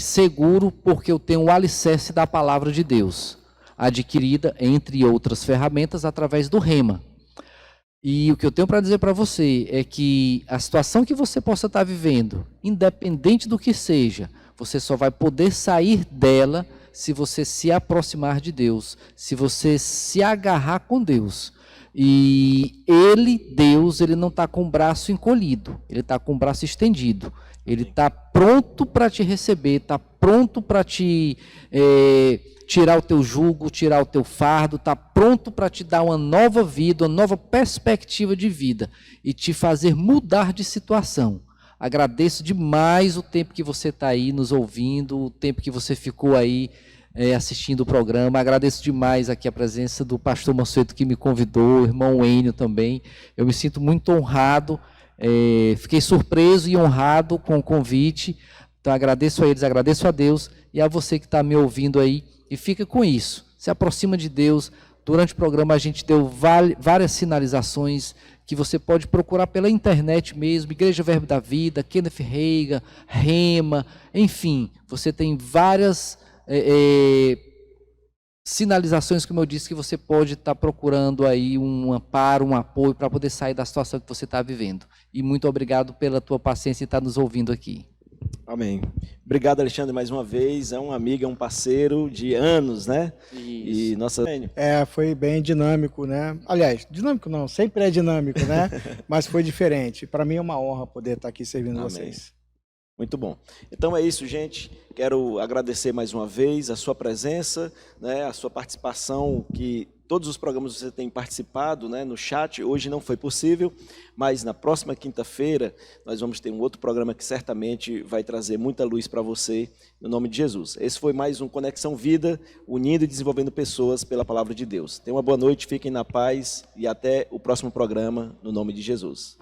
Speaker 2: seguro, porque eu tenho o alicerce da palavra de Deus, adquirida, entre outras ferramentas, através do Rema. E o que eu tenho para dizer para você é que a situação que você possa estar vivendo, independente do que seja, você só vai poder sair dela se você se aproximar de Deus, se você se agarrar com Deus. E Deus, ele não está com o braço encolhido, ele está com o braço estendido. Ele está pronto para te receber, está pronto para te tirar o teu jugo, tirar o teu fardo, está pronto para te dar uma nova vida, uma nova perspectiva de vida e te fazer mudar de situação. Agradeço demais o tempo que você está aí nos ouvindo, o tempo que você ficou aí assistindo o programa. Agradeço demais aqui a presença do pastor Mansueto que me convidou, o irmão Enio também. Eu me sinto muito honrado, fiquei surpreso e honrado com o convite. Então agradeço a eles, agradeço a Deus e a você que está me ouvindo aí. E fica com isso, se aproxima de Deus. Durante o programa a gente deu várias sinalizações que você pode procurar pela internet mesmo, Igreja Verbo da Vida, Kenneth Reagan, Rema, enfim, você tem várias sinalizações, como eu disse, que você pode estar procurando aí um amparo, um apoio para poder sair da situação que você está vivendo. E muito obrigado pela tua paciência e estar nos ouvindo aqui.
Speaker 1: Amém. Obrigado, Alexandre, mais uma vez. É um amigo, é um parceiro de anos, né?
Speaker 2: Isso.
Speaker 1: E nossa...
Speaker 3: Foi bem dinâmico, né? Aliás, dinâmico não, sempre é dinâmico, né? Mas foi diferente. Para mim é uma honra poder estar aqui servindo vocês.
Speaker 1: Muito bom. Então é isso, gente. Quero agradecer mais uma vez a sua presença, né, a sua participação, que todos os programas você tem participado, né, no chat. Hoje não foi possível, mas na próxima quinta-feira nós vamos ter um outro programa que certamente vai trazer muita luz para você, no nome de Jesus. Esse foi mais um Conexão Vida, unindo e desenvolvendo pessoas pela palavra de Deus. Tenham uma boa noite, fiquem na paz e até o próximo programa, no nome de Jesus.